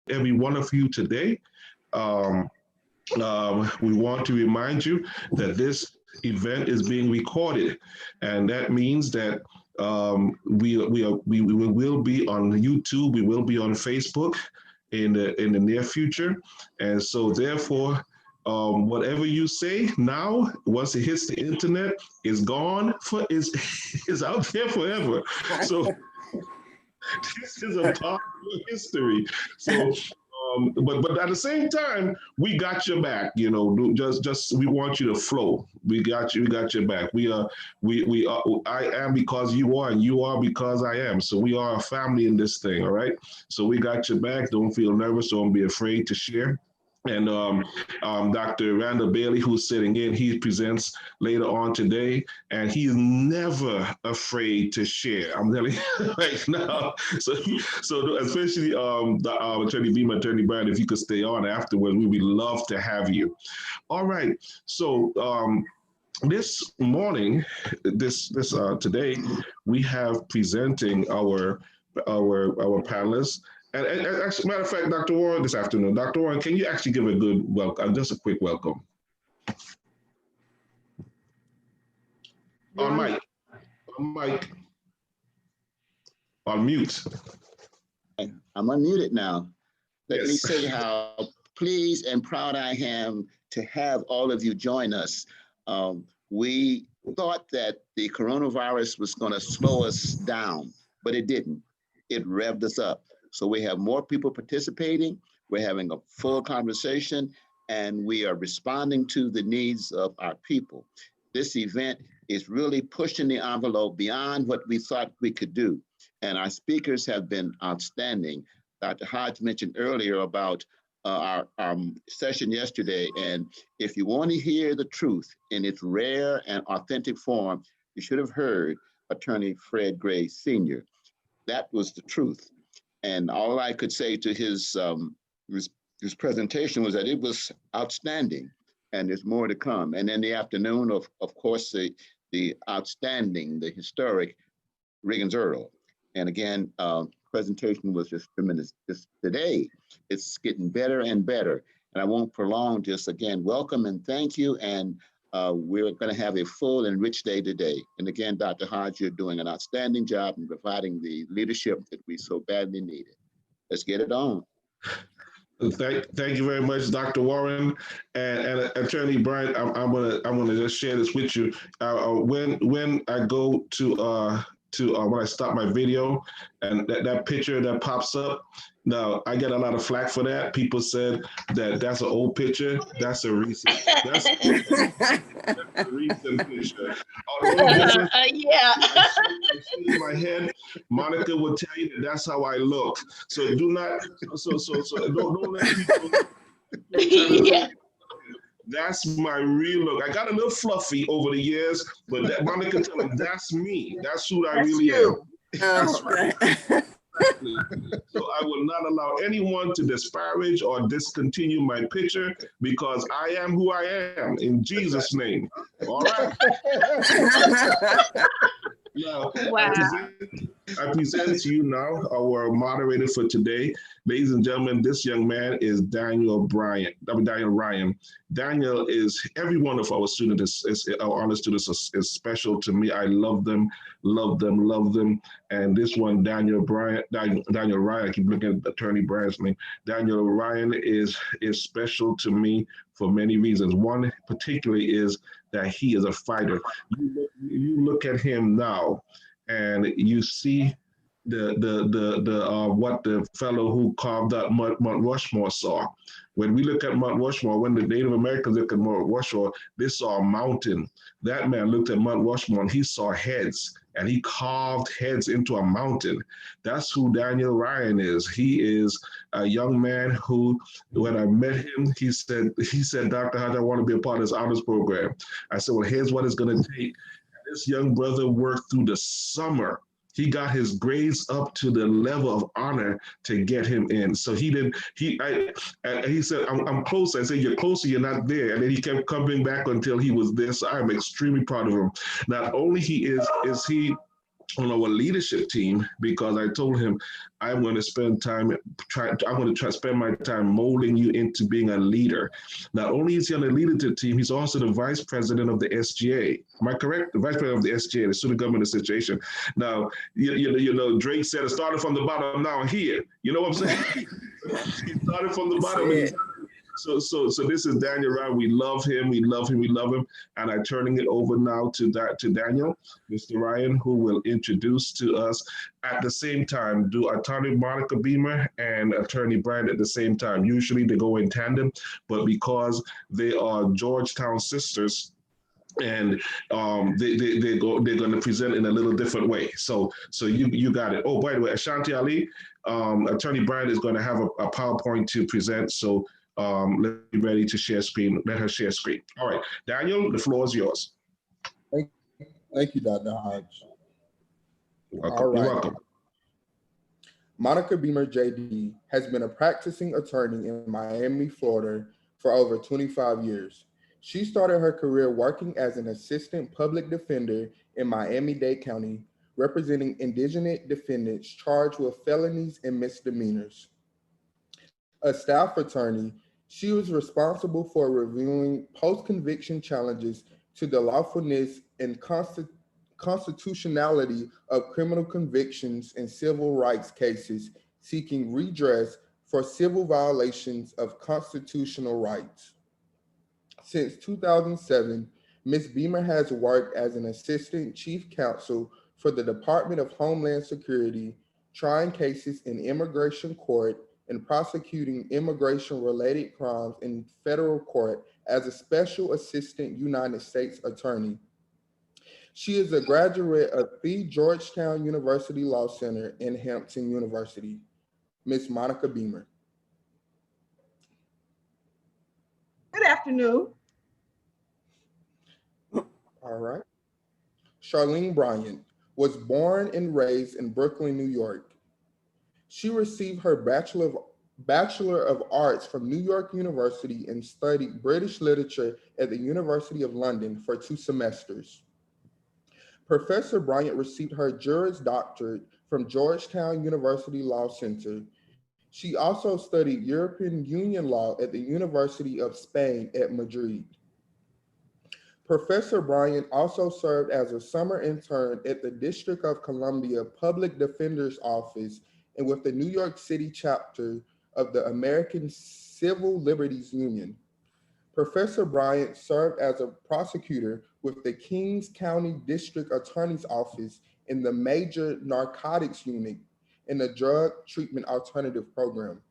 every one of you today. We want to remind you that this event is being recorded, and that means that we will be on YouTube, we will be on Facebook in the near future, and so therefore. Whatever you say now, once it hits the internet, is gone for is out there forever. So this is a part of history. So but at the same time, we got your back. You know, just we want you to flow. We got you. We got your back. We are. I am because you are, and you are because I am. So we are a family in this thing. All right. So we got your back. Don't feel nervous. Don't be afraid to share. And Dr. Randall Bailey, who's sitting in, he presents later on today, and he is never afraid to share. I'm telling you right now. So especially the Attorney Beamer, Attorney Bryant, if you could stay on afterwards, we would love to have you. All right. So this morning, today, we have presenting our panelists. And as a matter of fact, Dr. Warren, this afternoon, Dr. Warren, can you actually give a good welcome, just a quick welcome? On mic, on mute. I'm unmuted now. Let Yes. me say how pleased and proud I am to have all of you join us. We thought that the coronavirus was going to slow us down, but it didn't. It revved us up. So we have more people participating, we're having a full conversation, and we are responding to the needs of our people. This event is really pushing the envelope beyond what we thought we could do. And our speakers have been outstanding. Dr. Hodge mentioned earlier about our session yesterday, and if you want to hear the truth in its rare and authentic form, you should have heard Attorney Fred Gray Sr. That was the truth. And all I could say to his presentation was that it was outstanding, and there's more to come. And in the afternoon, of course, the outstanding, the historic Riggins Earl. And again, presentation was just tremendous. Just today, it's getting better and better. And I won't prolong, just again, welcome and thank you. And we're going to have a full and rich day today. And again, Dr. Hodge, you're doing an outstanding job in providing the leadership that we so badly needed. Let's get it on. Thank you very much, Dr. Warren and Attorney Bryant. I'm gonna just share this with you. When I go to when I stop my video and that picture that pops up, now I get a lot of flack for that. People said that that's an old picture. That's a recent. That's a recent picture. Yeah. In my head, Monica will tell you that that's how I look. So do not. So don't let people. Yeah. That's my real look. I got a little fluffy over the years, but Monica tell him that's me. That's who I really am. That's right. So I will not allow anyone to disparage or discontinue my picture because I am who I am in Jesus' name. All right. Now, wow. I present to you now our moderator for today. Ladies and gentlemen, this young man is Daniel Ryan. Daniel is, every one of our students, our honor students is special to me. I love them. And this one, Daniel Ryan, I keep looking at Attorney Bryant's name. Daniel Ryan is special to me for many reasons. One particularly is that he is a fighter. You look at him now, and you see what the fellow who carved out Mount Rushmore saw. When we look at Mount Rushmore, when the Native Americans look at Mount Rushmore, they saw a mountain. That man looked at Mount Rushmore and he saw heads, and he carved heads into a mountain. That's who Daniel Ryan is. He is a young man who, when I met him, he said, Dr. Hodge, I want to be a part of this honors program. I said, well, here's what it's going to take. This young brother worked through the summer. He got his grades up to the level of honor to get him in. So he said, I'm close. I said, you're closer, you're not there. And then he kept coming back until he was there. So I'm extremely proud of him. Not only is he on our leadership team, because I told him I'm going to spend time spend my time molding you into being a leader. Not only is he on the leadership team, he's also the vice president of the SGA. Am I correct? The vice president of the SGA, the Student Government Association. Now, you know, Drake said it started from the bottom. Now here, you know what I'm saying? He started from the bottom. So this is Daniel Ryan. We love him. We love him. We love him. And I'm turning it over now to Daniel, Mr. Ryan, who will introduce to us at the same time. Do Attorney Monica Beamer and Attorney Bryant at the same time. Usually they go in tandem, but because they are Georgetown sisters, and they're going to present in a little different way. So you got it. Oh, by the way, Ashanti Ali, Attorney Bryant is going to have a PowerPoint to present. So let's be ready to share screen. Let her share screen. All right, Daniel, the floor is yours. Thank you, Dr. Hodge. All right. You're welcome. Monica Beamer, JD, has been a practicing attorney in Miami, Florida for over 25 years. She started her career working as an assistant public defender in Miami-Dade County, representing indigenous defendants charged with felonies and misdemeanors. A staff attorney, she was responsible for reviewing post-conviction challenges to the lawfulness and constitutionality of criminal convictions and civil rights cases seeking redress for civil violations of constitutional rights. Since 2007, Ms. Beamer has worked as an assistant chief counsel for the Department of Homeland Security, trying cases in immigration court and prosecuting immigration-related crimes in federal court as a special assistant United States attorney. She is a graduate of the Georgetown University Law Center and Hampton University. Ms. Monica Beamer. Good afternoon. All right. Charlene Bryant was born and raised in Brooklyn, New York. She received her Bachelor of Arts from New York University and studied British literature at the University of London for 2 semesters. Professor Bryant received her Juris Doctorate from Georgetown University Law Center. She also studied European Union law at the University of Spain at Madrid. Professor Bryant also served as a summer intern at the District of Columbia Public Defender's Office and with the New York City chapter of the American Civil Liberties Union. Professor Bryant served as a prosecutor with the Kings County District Attorney's Office in the Major Narcotics Unit in the Drug Treatment Alternative Program.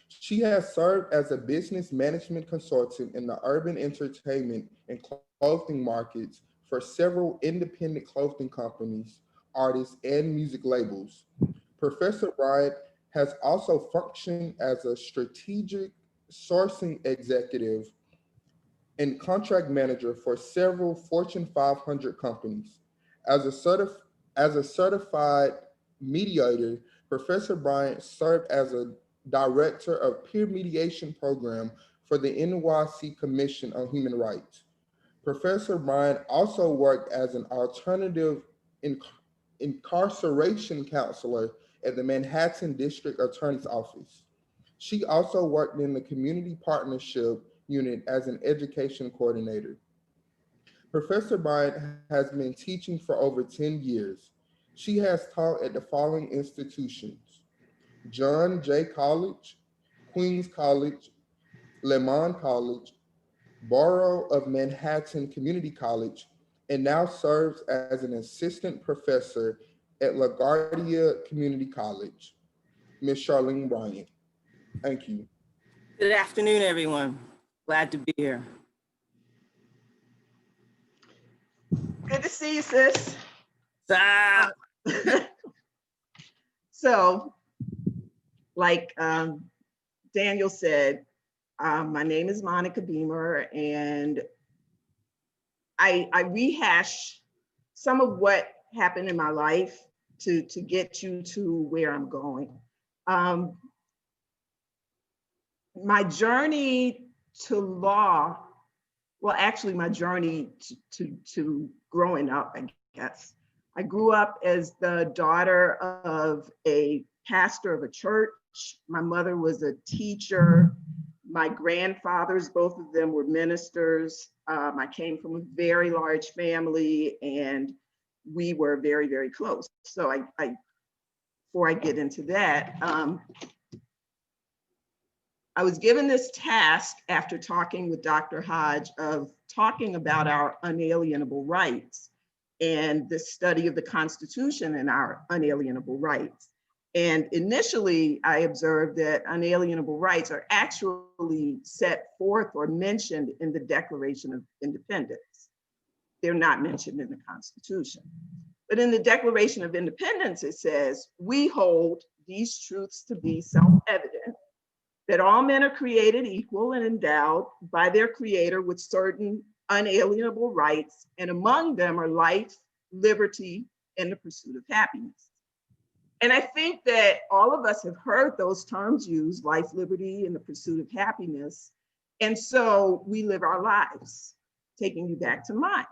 She has served as a business management consultant in the urban entertainment and clothing markets for several independent clothing companies, artists, and music labels. Professor Bryant has also functioned as a strategic sourcing executive and contract manager for several Fortune 500 companies. As a certified mediator, Professor Bryant served as a director of peer mediation program for the NYC Commission on Human Rights. Professor Bryant also worked as an alternative incarceration counselor at the Manhattan District Attorney's Office. She also worked in the Community Partnership Unit as an education coordinator. Professor Bryant has been teaching for over 10 years. She has taught at the following institutions: John Jay College, Queens College, Lemon College, Borough of Manhattan Community College, and now serves as an assistant professor at LaGuardia Community College. Ms. Charlene Bryant, thank you. Good afternoon, everyone. Glad to be here. Good to see you, sis. Ah. So, like Daniel said, my name is Monica Beamer, and I rehash some of what happened in my life to get you to where I'm going. My journey to law, well, actually my journey to growing up, I guess. I grew up as the daughter of a pastor of a church. My mother was a teacher. My grandfathers, both of them were ministers. I came from a very large family and we were very, very close. So before I get into that, I was given this task after talking with Dr. Hodge of talking about our unalienable rights and the study of the Constitution and our unalienable rights. And initially, I observed that unalienable rights are actually set forth or mentioned in the Declaration of Independence. They're not mentioned in the Constitution. But in the Declaration of Independence, it says, "We hold these truths to be self-evident, that all men are created equal and endowed by their Creator with certain unalienable rights, and among them are life, liberty, and the pursuit of happiness." And I think that all of us have heard those terms used, life, liberty, and the pursuit of happiness. And so we live our lives, taking you back to mine.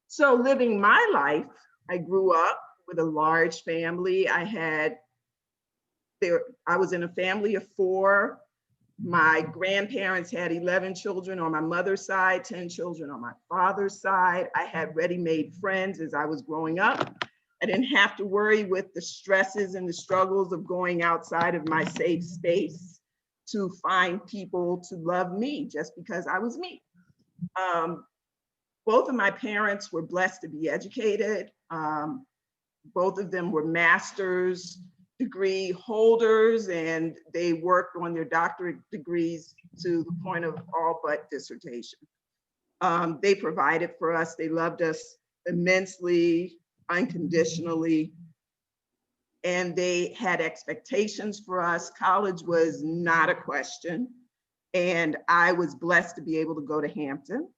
So living my life, I grew up with a large family. I was in a family of 4. My grandparents had 11 children on my mother's side, 10 children on my father's side. I had ready-made friends as I was growing up. I didn't have to worry with the stresses and the struggles of going outside of my safe space to find people to love me just because I was me. Both of my parents were blessed to be educated. Both of them were master's degree holders, and they worked on their doctorate degrees to the point of all but dissertation. They provided for us. They loved us immensely, unconditionally, and they had expectations for us. College was not a question, and I was blessed to be able to go to Hampton.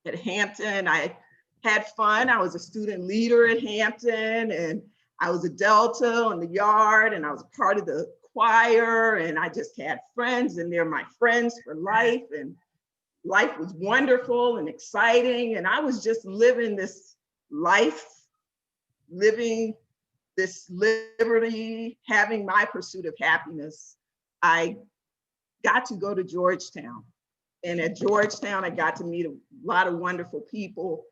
At Hampton, I had fun. I was a student leader at Hampton, and I was a Delta on the yard, and I was a part of the choir, and I just had friends, and they're my friends for life, and life was wonderful and exciting, and I was just living this life, living this liberty, having my pursuit of happiness. I got to go to Georgetown, and at Georgetown, I got to meet a lot of wonderful people.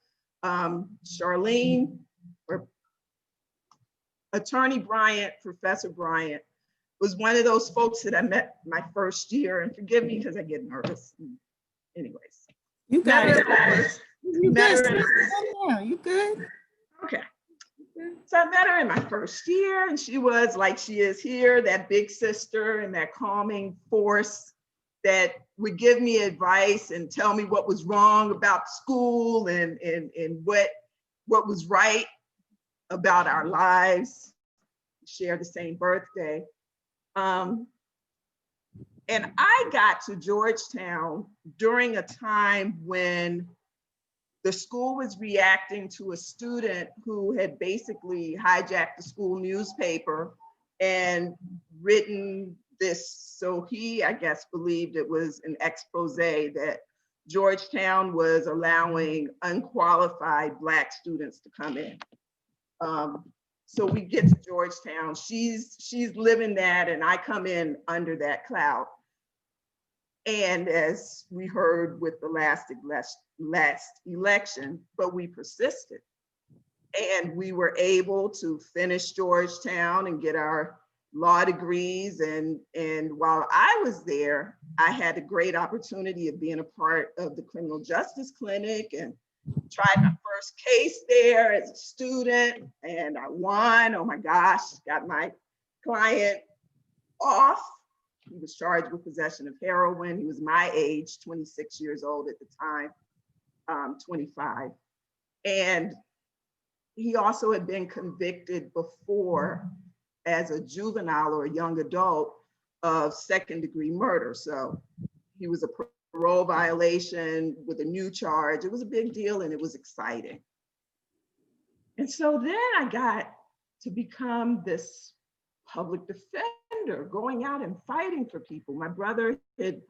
Charlene, or Attorney Bryant, Professor Bryant, was one of those folks that I met my first year, and forgive me because I get nervous. Anyways. You got it. You good? You good? Okay. So I met her in my first year, and she was like she is here, that big sister and that calming force that would give me advice and tell me what was wrong about school and what was right about our lives. We share the same birthday. And I got to Georgetown during a time when the school was reacting to a student who had basically hijacked the school newspaper and written this. So he, I guess, believed it was an expose that Georgetown was allowing unqualified Black students to come in. So we get to Georgetown, she's living that, and I come in under that cloud. And as we heard with the last election, but we persisted. And we were able to finish Georgetown and get our law degrees. And while I was there, I had a great opportunity of being a part of the criminal justice clinic and tried my first case there as a student, and I won. Oh my gosh, got my client off. He was charged with possession of heroin. He was my age, 26 years old at the time, 25. And he also had been convicted before as a juvenile or a young adult of second-degree murder. So he was a parole violation with a new charge. It was a big deal and it was exciting. And so then I got to become this public defender, going out and fighting for people. My brother had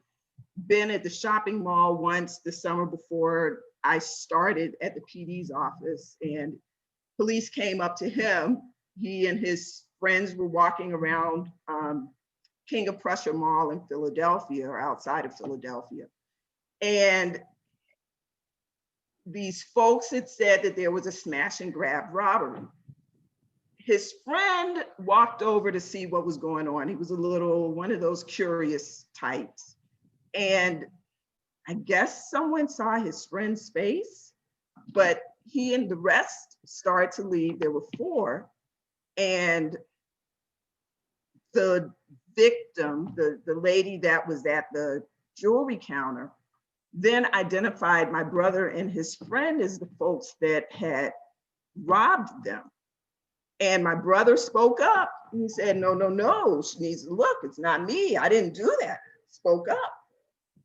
been at the shopping mall once the summer before I started at the PD's office, and police came up to him. He and his friends were walking around King of Prussia Mall in Philadelphia, or outside of Philadelphia. And these folks had said that there was a smash and grab robbery. His friend walked over to see what was going on. He was one of those curious types. And I guess someone saw his friend's face, but he and the rest started to leave. There were 4. And the victim, the lady that was at the jewelry counter, then identified my brother and his friend as the folks that had robbed them. And my brother spoke up. He said, no, no, no, she needs to look, it's not me, I didn't do that. Spoke up.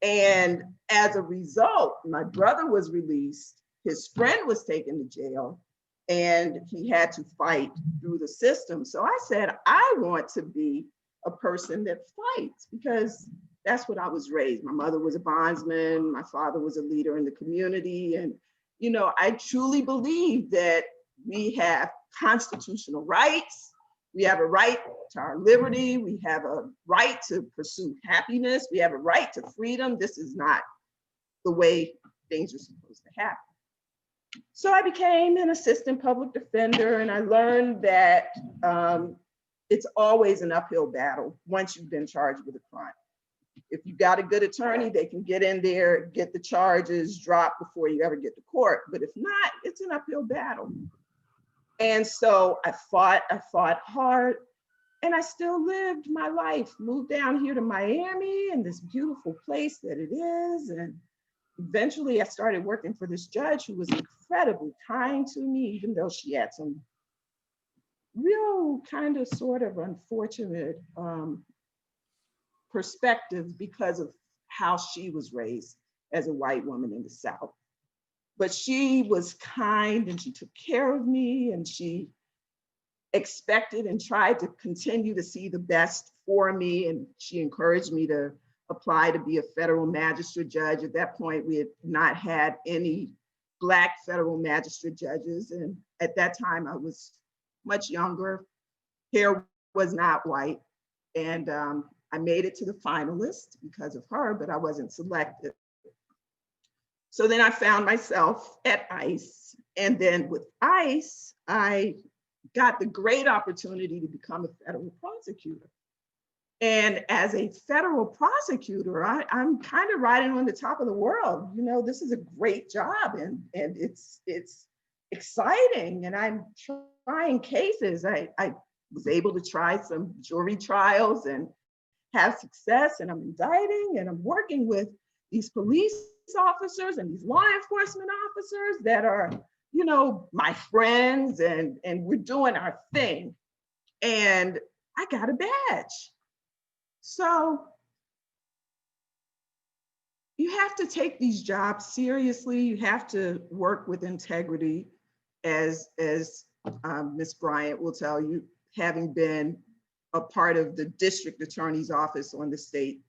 And as a result, my brother was released, his friend was taken to jail, and he had to fight through the system. So I said, I want to be a person that fights, because that's what I was raised. My mother was a bondsman, my father was a leader in the community. And, you know, I truly believe that we have constitutional rights. We have a right to our liberty. We have a right to pursue happiness. We have a right to freedom. This is not the way things are supposed to happen. So I became an assistant public defender, and I learned that it's always an uphill battle once you've been charged with a crime. If you got a good attorney, they can get in there, get the charges dropped before you ever get to court. But if not, it's an uphill battle. And so I fought hard, and I still lived my life, moved down here to Miami, and this beautiful place that it is. And eventually I started working for this judge who was incredibly kind to me, even though she had some real kind of sort of unfortunate perspectives because of how she was raised as a white woman in the South. But she was kind, and she took care of me, and she expected and tried to continue to see the best for me. And she encouraged me to apply to be a federal magistrate judge. At that point, we had not had any Black federal magistrate judges. And at that time, I was much younger. Hair was not white. And I made it to the finalist because of her, but I wasn't selected. So then I found myself at ICE. And then with ICE, I got the great opportunity to become a federal prosecutor. And as a federal prosecutor, I'm kind of riding on the top of the world. You know, this is a great job, and it's exciting. And I'm trying cases. I was able to try some jury trials and have success, and I'm indicting, and I'm working with these police officers and these law enforcement officers that are, you know, my friends, and we're doing our thing. And I got a badge. So you have to take these jobs seriously. You have to work with integrity, as Ms. Bryant will tell you, having been a part of the district attorney's office on the state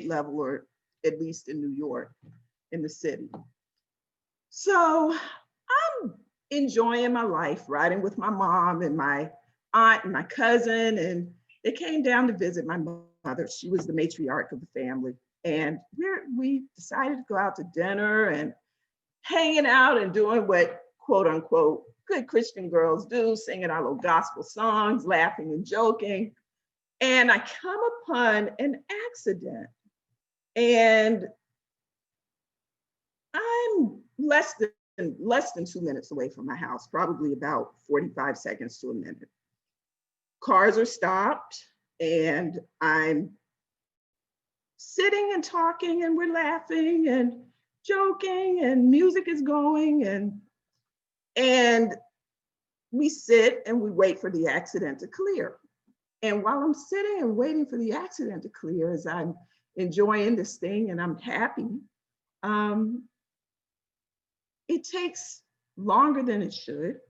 level, or at least in New York, in the city. So I'm enjoying my life, riding with my mom and my aunt and my cousin, and they came down to visit my mother. She was the matriarch of the family. And we decided to go out to dinner and hanging out and doing what, quote unquote, good Christian girls do, singing our little gospel songs, laughing and joking. And I come upon an accident, and I'm less than 2 minutes away from my house, probably about 45 seconds to a minute. Cars are stopped, and I'm sitting and talking, and we're laughing and joking, and music is going, and we sit and we wait for the accident to clear. And while I'm sitting and waiting for the accident to clear, as I'm enjoying this thing and I'm happy, it takes longer than it should.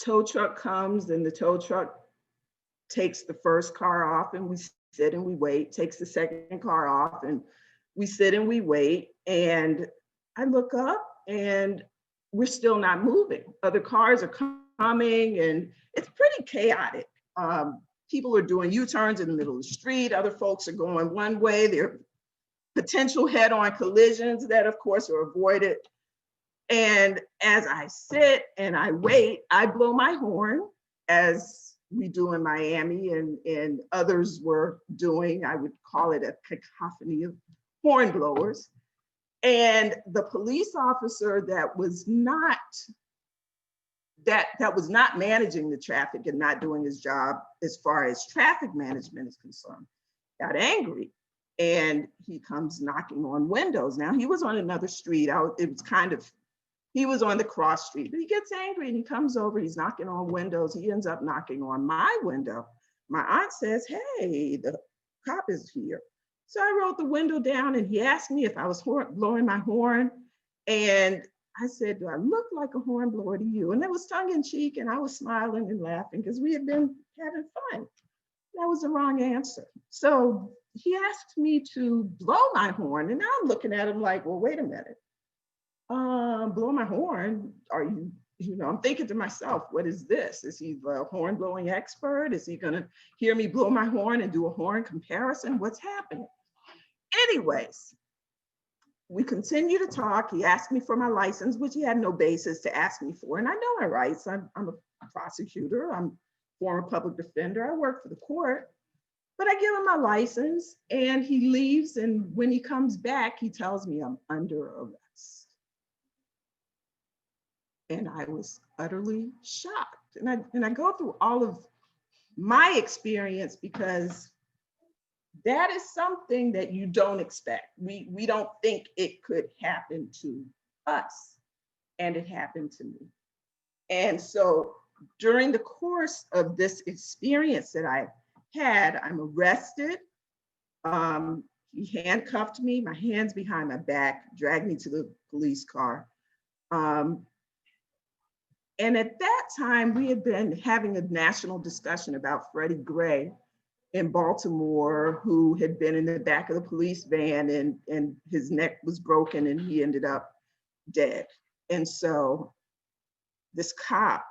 Tow truck comes, and the tow truck takes the first car off, and we sit and we wait, takes the second car off, and we sit and we wait. And I look up, and we're still not moving. Other cars are coming and it's pretty chaotic. People are doing U-turns in the middle of the street. Other folks are going one way. There are potential head-on collisions that of course are avoided. And as I sit and I wait, I blow my horn, as we do in Miami and others were doing. I would call it a cacophony of horn blowers. And the police officer that was not managing the traffic and not doing his job as far as traffic management is concerned, got angry. And he comes knocking on windows. Now he was on another street. He was on the cross street, but he gets angry and he comes over, he's knocking on windows. He ends up knocking on my window. My aunt says, hey, the cop is here. So I rolled the window down and he asked me if I was blowing my horn. And I said, do I look like a horn blower to you? And it was tongue in cheek and I was smiling and laughing because we had been having fun. That was the wrong answer. So he asked me to blow my horn and now I'm looking at him like, well, wait a minute. Blow my horn? Are you, I'm thinking to myself, what is this? Is he the horn blowing expert? Is he gonna hear me blow my horn and do a horn comparison? What's happening? Anyways, we continue to talk. He asked me for my license, which he had no basis to ask me for. And I know my rights. I'm a prosecutor. I'm a former public defender. I work for the court. But I give him my license and he leaves. And when he comes back, he tells me I'm under arrest. And I was utterly shocked. And I go through all of my experience because that is something that you don't expect. We don't think it could happen to us. And it happened to me. And so during the course of this experience that I had, I'm arrested. He handcuffed me, my hands behind my back, dragged me to the police car. And at that time, we had been having a national discussion about Freddie Gray in Baltimore, who had been in the back of the police van and his neck was broken and he ended up dead. And so this cop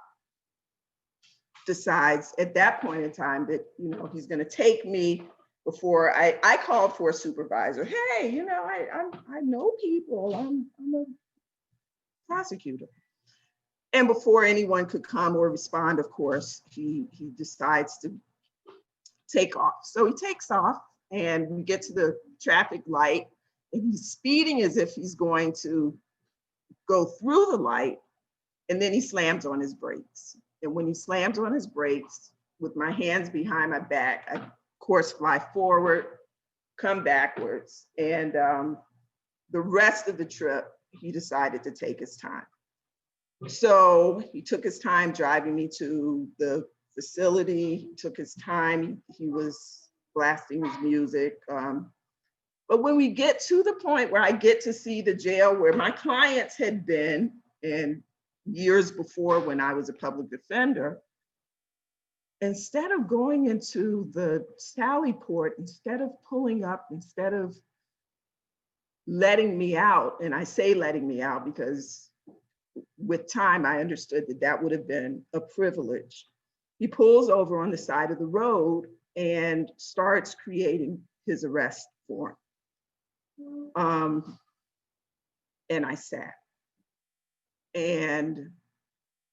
decides at that point in time that, he's gonna take me before I called for a supervisor. Hey, I know people, I'm a prosecutor. And before anyone could come or respond, of course, he decides to take off. So he takes off and we get to the traffic light and he's speeding as if he's going to go through the light. And then he slams on his brakes. And when he slams on his brakes, with my hands behind my back, I, of course, fly forward, come backwards. And the rest of the trip, he decided to take his time. So he took his time driving me to the facility, he took his time, he was blasting his music. But when we get to the point where I get to see the jail where my clients had been, and years before when I was a public defender, instead of going into the Sally Port, instead of pulling up, instead of letting me out, and I say letting me out because with time, I understood that that would have been a privilege. He pulls over on the side of the road and starts creating his arrest form. And I sat. And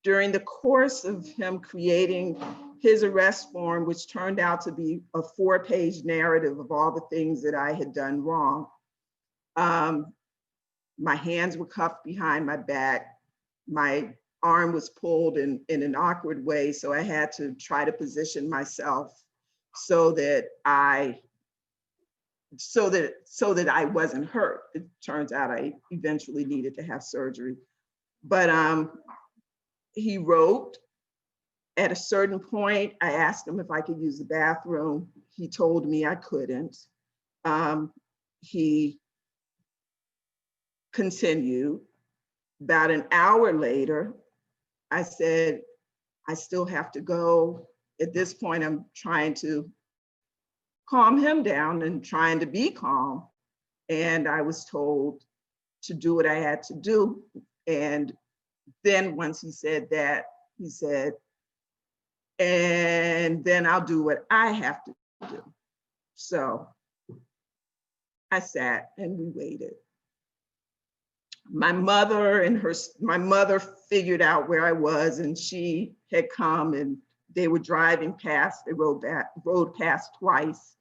during the course of him creating his arrest form, which turned out to be a 4-page narrative of all the things that I had done wrong, my hands were cuffed behind my back. My arm was pulled in an awkward way, so I had to try to position myself so that I wasn't hurt. It turns out I eventually needed to have surgery. But he wrote. At a certain point, I asked him if I could use the bathroom. He told me I couldn't. He continued. About an hour later, I said, I still have to go. At this point, I'm trying to calm him down and trying to be calm. And I was told to do what I had to do. And then once he said that, he said, and then I'll do what I have to do. So I sat and we waited. My mother figured out where I was, and she had come, and they were driving past. They rode past twice.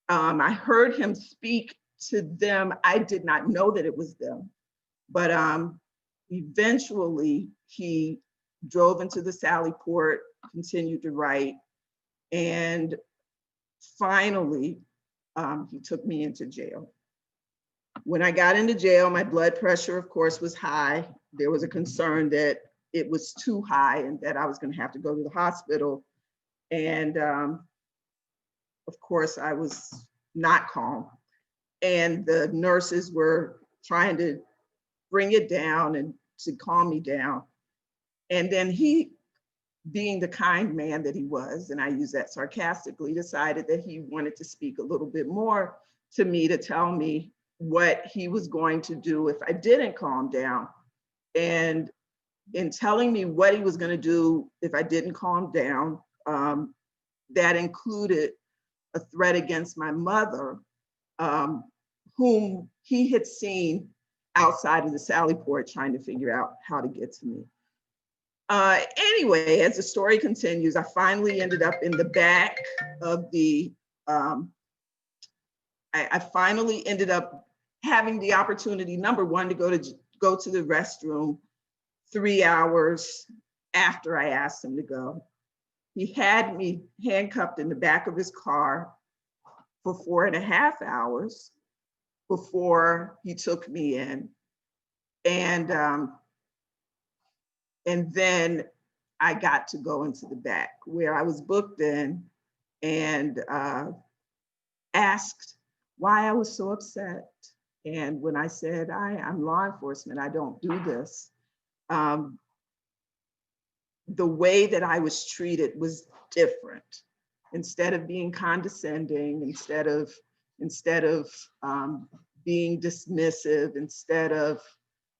I heard him speak to them. I did not know that it was them, but eventually he drove into the Sally Port, continued to write, and finally he took me into jail. When I got into jail, my blood pressure, of course, was high. There was a concern that it was too high and that I was going to have to go to the hospital. And of course, I was not calm. And the nurses were trying to bring it down and to calm me down. And then he, being the kind man that he was, and I use that sarcastically, decided that he wanted to speak a little bit more to me, to tell me what he was going to do if I didn't calm down. And in telling me what he was going to do if I didn't calm down, that included a threat against my mother, whom he had seen outside of the Sally Port trying to figure out how to get to me. Anyway, as the story continues, I finally ended up in the back of the, I finally ended up having the opportunity, number one, to go to the restroom 3 hours after I asked him to go. He had me handcuffed in the back of his car for 4.5 hours before he took me in. And then I got to go into the back where I was booked in, and asked why I was so upset. And when I said, I'm law enforcement, I don't do this, the way that I was treated was different. Instead of being condescending, instead of being dismissive, instead of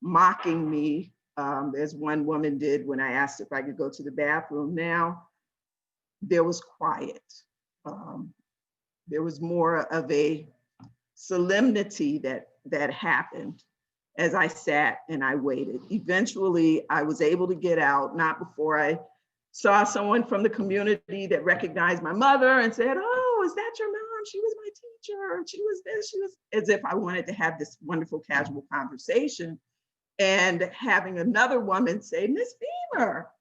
mocking me, as one woman did when I asked if I could go to the bathroom, now there was quiet. There was more of a solemnity that happened as I sat and I waited. Eventually, I was able to get out, not before I saw someone from the community that recognized my mother and said, "Oh, is that your mom? She was my teacher. She was this, she was," as if I wanted to have this wonderful casual conversation. And having another woman say, "Miss Beamer,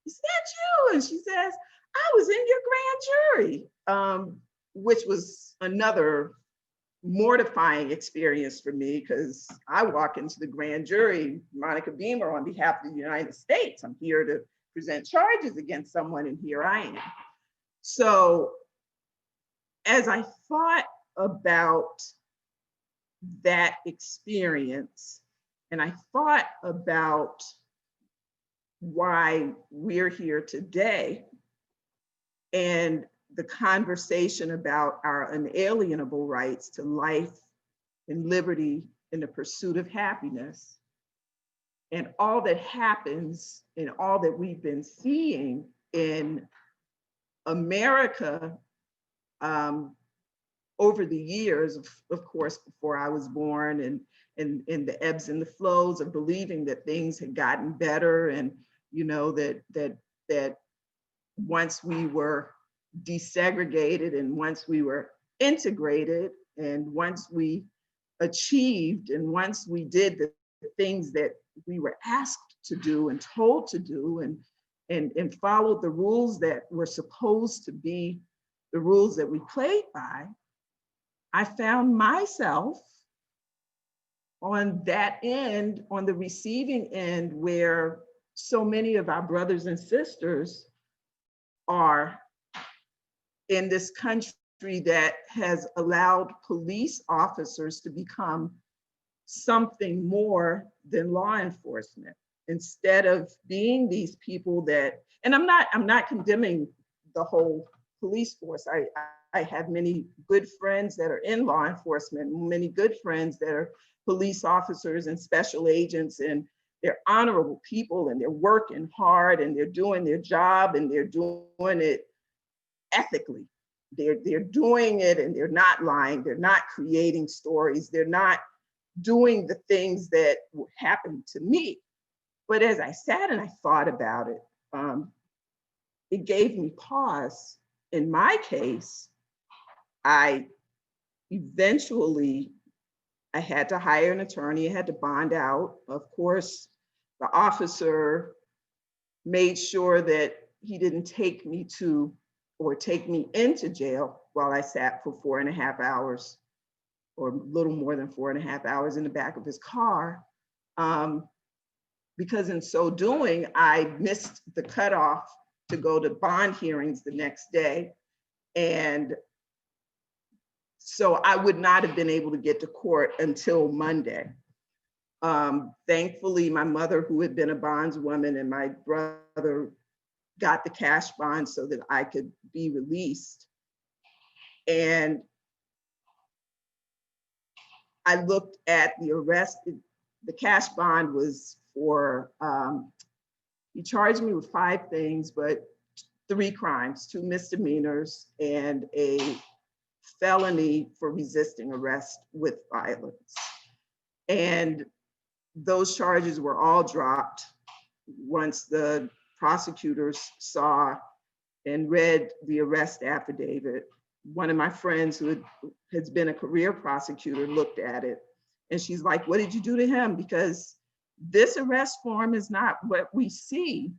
is that you?" And she says, "I was in your grand jury," which was another mortifying experience for me, because I walk into the grand jury, Monica Beamer, on behalf of the United States. I'm here to present charges against someone, and here I am. So as I thought about that experience, and I thought about why we're here today, and the conversation about our unalienable rights to life and liberty in the pursuit of happiness, and all that happens and all that we've been seeing in America over the years, of course, before I was born, and the ebbs and the flows of believing that things had gotten better, and that once we were desegregated, and once we were integrated, and once we achieved, and once we did the things that we were asked to do and told to do, and followed the rules that were supposed to be the rules that we played by, I found myself on that end, on the receiving end, where so many of our brothers and sisters are in this country that has allowed police officers to become something more than law enforcement, instead of being these people that, and I'm not condemning the whole police force. I have many good friends that are in law enforcement, many good friends that are police officers and special agents, and they're honorable people, and they're working hard, and they're doing their job, and they're doing it ethically. They're doing it, and they're not lying. They're not creating stories. They're not doing the things that happened to me. But as I sat and I thought about it, it gave me pause. In my case, I had to hire an attorney. I had to bond out. Of course, the officer made sure that he didn't take me into jail while I sat for 4.5 hours, or a little more than 4.5 hours, in the back of his car. Because in so doing, I missed the cutoff to go to bond hearings the next day. And so I would not have been able to get to court until Monday. Thankfully, my mother, who had been a bondswoman, and my brother got the cash bond so that I could be released. And I looked at the arrest. The cash bond was for, he charged me with 5 things, but 3 crimes, 2 misdemeanors, and a felony for resisting arrest with violence. And those charges were all dropped once the prosecutors saw and read the arrest affidavit. One of my friends who has been a career prosecutor looked at it, and she's like, "What did you do to him? Because this arrest form is not what we see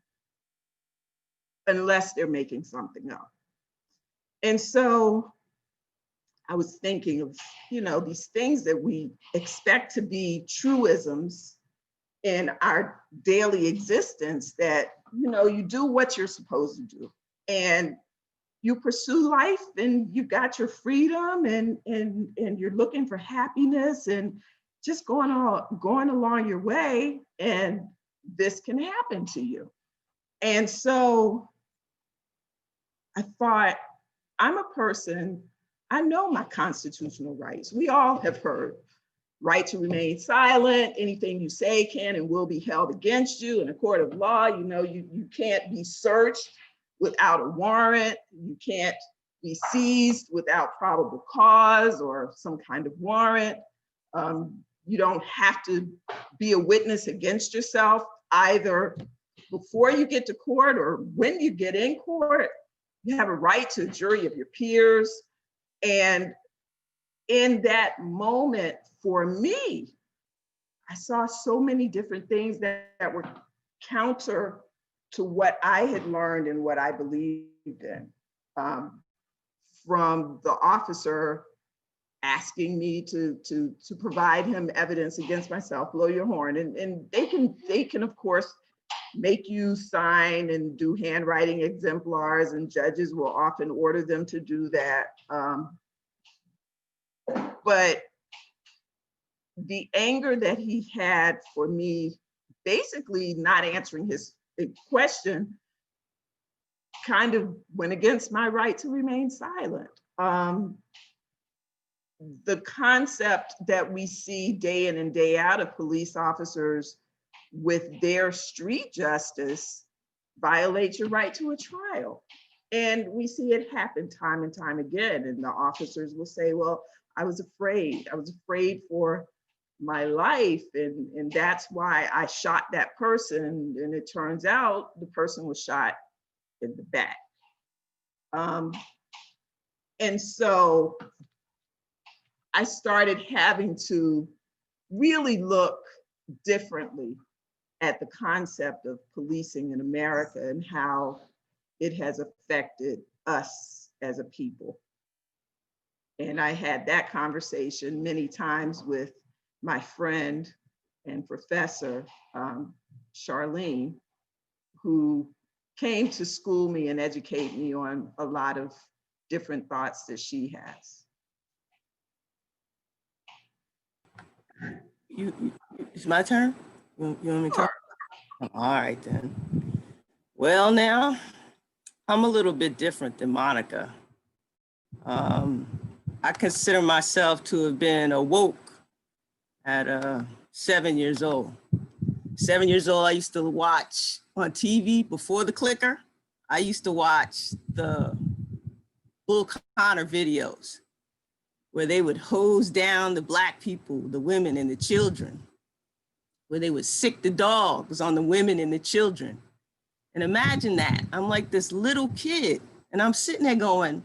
unless they're making something up." And so I was thinking of, these things that we expect to be truisms in our daily existence, that, you do what you're supposed to do, and you pursue life, and you got your freedom, and you're looking for happiness, and just going along your way, and this can happen to you. And so I thought, I'm a person, I know my constitutional rights. We all have heard right to remain silent. Anything you say can and will be held against you in a court of law. You can't be searched without a warrant. You can't be seized without probable cause or some kind of warrant. You don't have to be a witness against yourself, either before you get to court or when you get in court. You have a right to a jury of your peers. And in that moment, for me, I saw so many different things that were counter to what I had learned and what I believed in. From the officer asking me to provide him evidence against myself, blow your horn, and they can of course make you sign and do handwriting exemplars, and judges will often order them to do that. But the anger that he had for me, basically not answering his question, kind of went against my right to remain silent. The concept that we see day in and day out of police officers with their street justice violates your right to a trial. And we see it happen time and time again. And the officers will say, well, I was afraid for my life. And that's why I shot that person. And it turns out the person was shot in the back. And so I started having to really look differently at the concept of policing in America and how it has affected us as a people. And I had that conversation many times with my friend and professor, Charlene, who came to school me and educate me on a lot of different thoughts that she has. It's my turn? You want me to talk? All right then. Well now, I'm a little bit different than Monica. I consider myself to have been awoke at 7 years old. 7 years old, I used to watch on TV before the clicker. I used to watch the Bull Connor videos where they would hose down the Black people, the women and the children, where they would sick the dogs on the women and the children. And imagine that. I'm like this little kid and I'm sitting there going,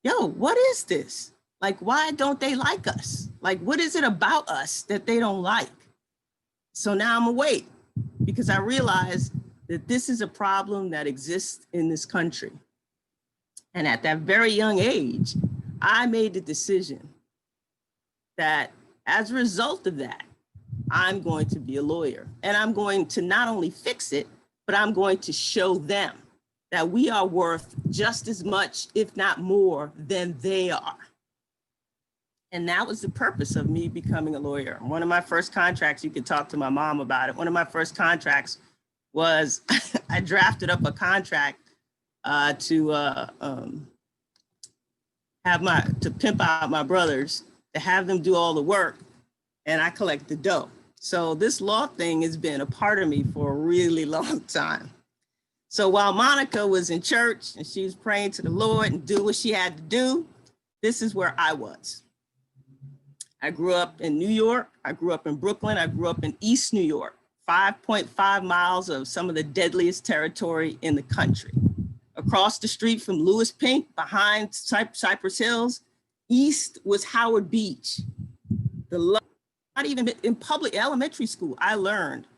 yo, what is this? Like, why don't they like us? Like, what is it about us that they don't like? So now I'm awake because I realize that this is a problem that exists in this country. And at that very young age, I made the decision that as a result of that, I'm going to be a lawyer and I'm going to not only fix it, but I'm going to show them that we are worth just as much, if not more, than they are. And that was the purpose of me becoming a lawyer. One of my first contracts, you could talk to my mom about it. One of my first contracts was I drafted up a contract to pimp out my brothers, to have them do all the work, and I collect the dough. So this law thing has been a part of me for a really long time. So while Monica was in church and she was praying to the Lord and do what she had to do, this is where I was. I grew up in New York. I grew up in Brooklyn. I grew up in East New York, 5.5 miles of some of the deadliest territory in the country. Across the street from Lewis Pink, behind Cypress Hills, east was Howard Beach. Not even in public elementary school, I learned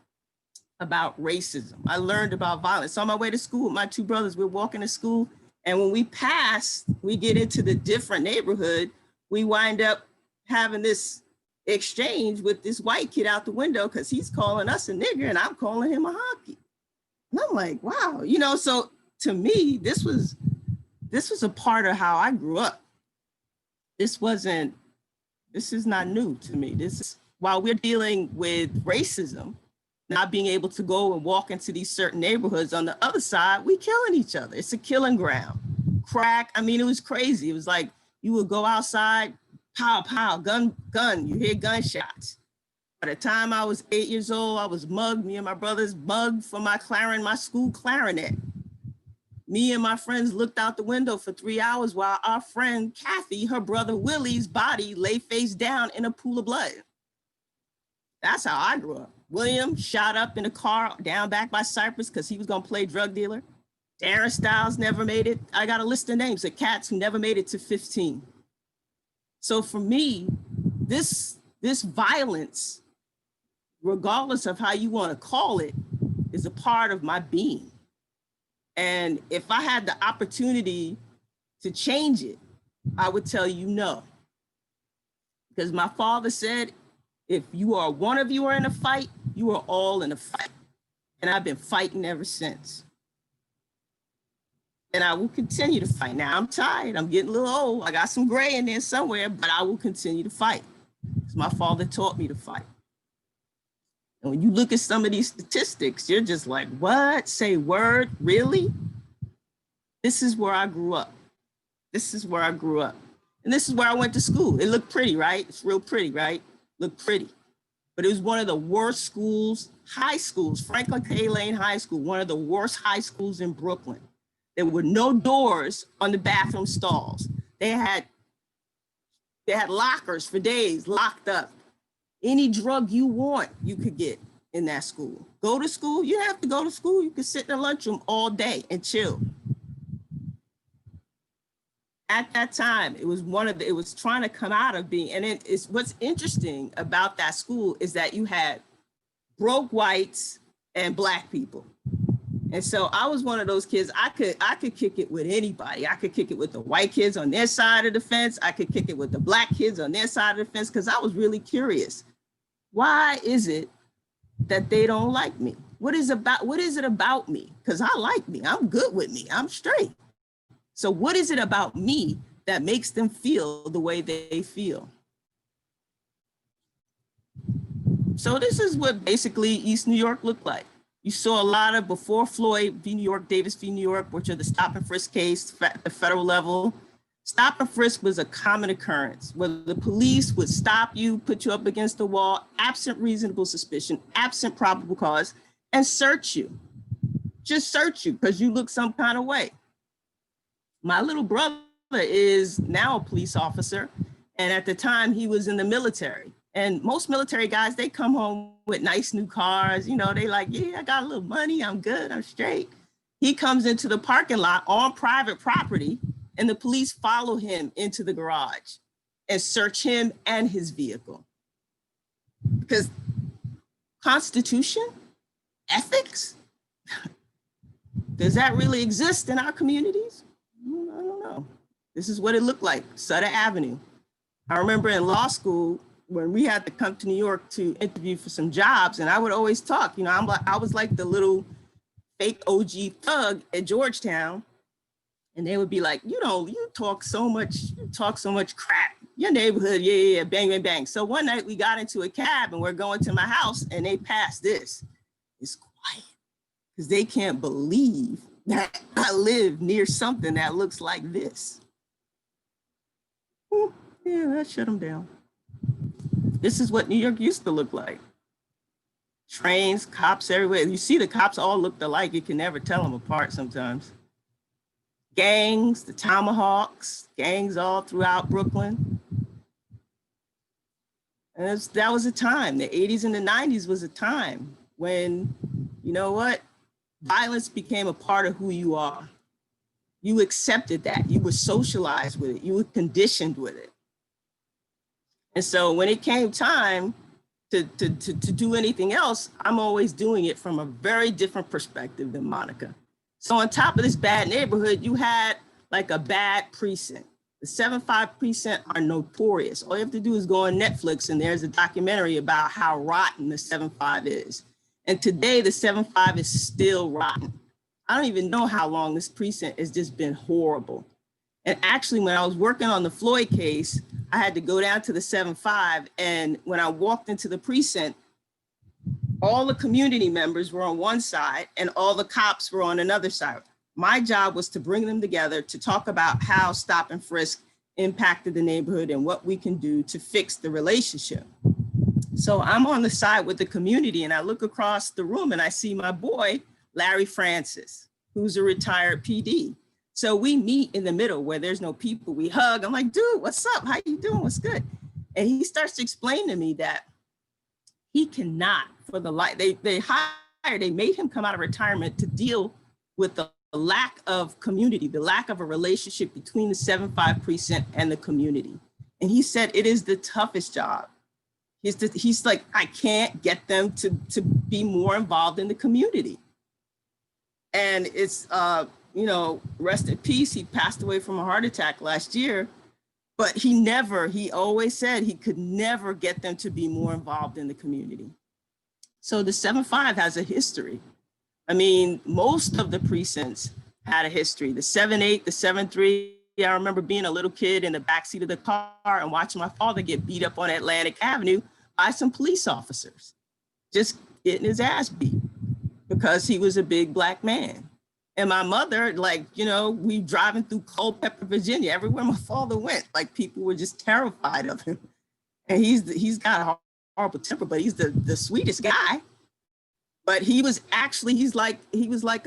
about racism. I learned about violence. On my way to school, my two brothers, we're walking to school, and when we pass, we get into the different neighborhood, we wind up having this exchange with this white kid out the window because he's calling us a nigger and I'm calling him a honky. And I'm like, wow, you know, so to me, this was a part of how I grew up. This is not new to me. This is, while we're dealing with racism, not being able to go and walk into these certain neighborhoods, on the other side, we killing each other. It's a killing ground. Crack, I mean, it was crazy. It was like you would go outside, pow, pow, gun, you hear gunshots. By the time I was 8 years old, I was mugged. Me and my brothers mugged for my school clarinet. Me and my friends looked out the window for 3 hours while our friend Kathy, her brother Willie's body lay face down in a pool of blood. That's how I grew up. William shot up in a car down back by Cypress because he was gonna play drug dealer. Darren Styles never made it. I got a list of names of cats who never made it to 15. So for me, this violence, regardless of how you want to call it, is a part of my being. And if I had the opportunity to change it, I would tell you no. Because my father said, if one of you are in a fight, you are all in a fight. And I've been fighting ever since. And I will continue to fight. Now I'm tired, I'm getting a little old. I got some gray in there somewhere, but I will continue to fight. Because my father taught me to fight. And when you look at some of these statistics, you're just like, what? Say word, really? This is where I grew up. This is where I grew up. And this is where I went to school. It looked pretty, right? It's real pretty, right? Looked pretty. But it was one of the worst schools, high schools, Franklin K. Lane High School, one of the worst high schools in Brooklyn. There were no doors on the bathroom stalls. They had lockers for days, locked up. Any drug you want, you could get in that school. Go to school, you don't have to go to school. You could sit in the lunchroom all day and chill. At that time, it was trying to come out of being, and it's what's interesting about that school is that you had broke whites and Black people. And so I was one of those kids, I could kick it with anybody. I could kick it with the white kids on their side of the fence. I could kick it with the Black kids on their side of the fence because I was really curious. Why is it that they don't like me? What is it about me? Because I like me, I'm good with me, I'm straight. So what is it about me that makes them feel the way they feel? So this is what basically East New York looked like. You saw a lot of, before Floyd v. New York, Davis v. New York, which are the stop and frisk case at the federal level. Stop and frisk was a common occurrence where the police would stop you, put you up against the wall, absent reasonable suspicion, absent probable cause, and search you. Just search you because you look some kind of way. My little brother is now a police officer, and at the time he was in the military. And most military guys, they come home with nice new cars. You know, they like, yeah, I got a little money, I'm good, I'm straight. He comes into the parking lot on private property, and the police follow him into the garage and search him and his vehicle. Because Constitution, ethics, does that really exist in our communities? I don't know. This is what it looked like, Sutter Avenue. I remember in law school, when we had to come to New York to interview for some jobs, and I would always talk, you know, I was like the little fake OG thug at Georgetown. And they would be like, you talk so much crap. Your neighborhood, yeah, bang, bang, bang. So one night we got into a cab and we're going to my house and they passed this. It's quiet because they can't believe that I live near something that looks like this. Yeah, that shut them down. This is what New York used to look like. Trains, cops everywhere. You see the cops all looked alike. You can never tell them apart sometimes. Gangs, the Tomahawks, gangs all throughout Brooklyn. And that was a time, the 80s and the 90s was a time when, you know what? Violence became a part of who you are. You accepted that, you were socialized with it, you were conditioned with it. And so when it came time to do anything else, I'm always doing it from a very different perspective than Monica. So on top of this bad neighborhood, you had like a bad precinct. The 7-5 precinct are notorious. All you have to do is go on Netflix and there's a documentary about how rotten the 7-5 is. And today the 7-5 is still rotten. I don't even know how long this precinct has just been horrible. And actually when I was working on the Floyd case, I had to go down to the 7-5, and when I walked into the precinct, all the community members were on one side and all the cops were on another side. My job was to bring them together to talk about how stop and frisk impacted the neighborhood and what we can do to fix the relationship. So I'm on the side with the community and I look across the room and I see my boy, Larry Francis, who's a retired PD. So we meet in the middle where there's no people, we hug. I'm like, dude, what's up? How you doing? What's good? And he starts to explain to me that he cannot, for the life, they made him come out of retirement to deal with the lack of community, the lack of a relationship between the 7-5 precinct and the community. And he said, it is the toughest job. He's like, I can't get them to be more involved in the community. And it's, you know, rest in peace. He passed away from a heart attack last year. But he always said he could never get them to be more involved in the community. So the 7-5 has a history. I mean, most of the precincts had a history. The 7-8, the 7-3, I remember being a little kid in the backseat of the car and watching my father get beat up on Atlantic Avenue by some police officers, just getting his ass beat because he was a big Black man. And my mother, like, you know, we driving through Culpeper, Virginia, everywhere my father went, like people were just terrified of him. And he's got a horrible temper, but he's the sweetest guy. But he was actually, he was like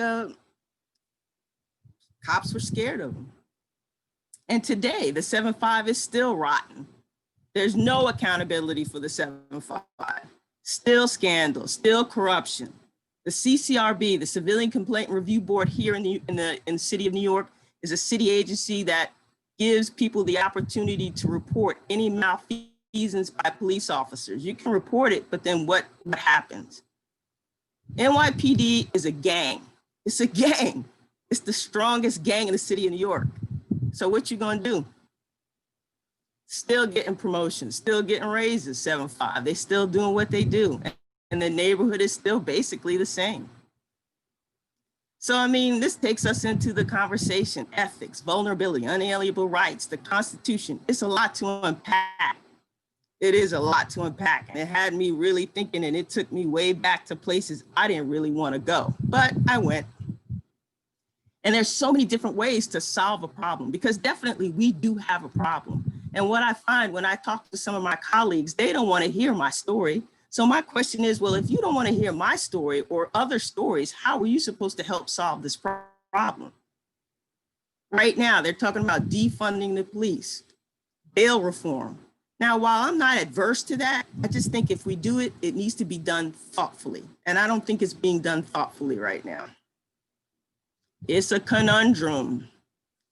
cops were scared of him. And today the 7-5 is still rotten. There's no accountability for the 7-5. Still scandal, still corruption. The CCRB, the Civilian Complaint Review Board here in the city of New York, is a city agency that gives people the opportunity to report any malfeasance by police officers. You can report it, but then what happens? NYPD is a gang. It's a gang. It's the strongest gang in the city of New York. So what you gonna do? Still getting promotions, still getting raises, 7-5. They still doing what they do. And the neighborhood is still basically the same. So, I mean, this takes us into the conversation, ethics, vulnerability, unalienable rights, the Constitution. It's a lot to unpack. It is a lot to unpack. And it had me really thinking, and it took me way back to places I didn't really want to go, but I went. And there's so many different ways to solve a problem, because definitely we do have a problem. And what I find when I talk to some of my colleagues, they don't want to hear my story. So my question is, well, if you don't want to hear my story or other stories, how are you supposed to help solve this problem? Right now, they're talking about defunding the police, bail reform. Now, while I'm not adverse to that, I just think if we do it, it needs to be done thoughtfully. And I don't think it's being done thoughtfully right now. It's a conundrum,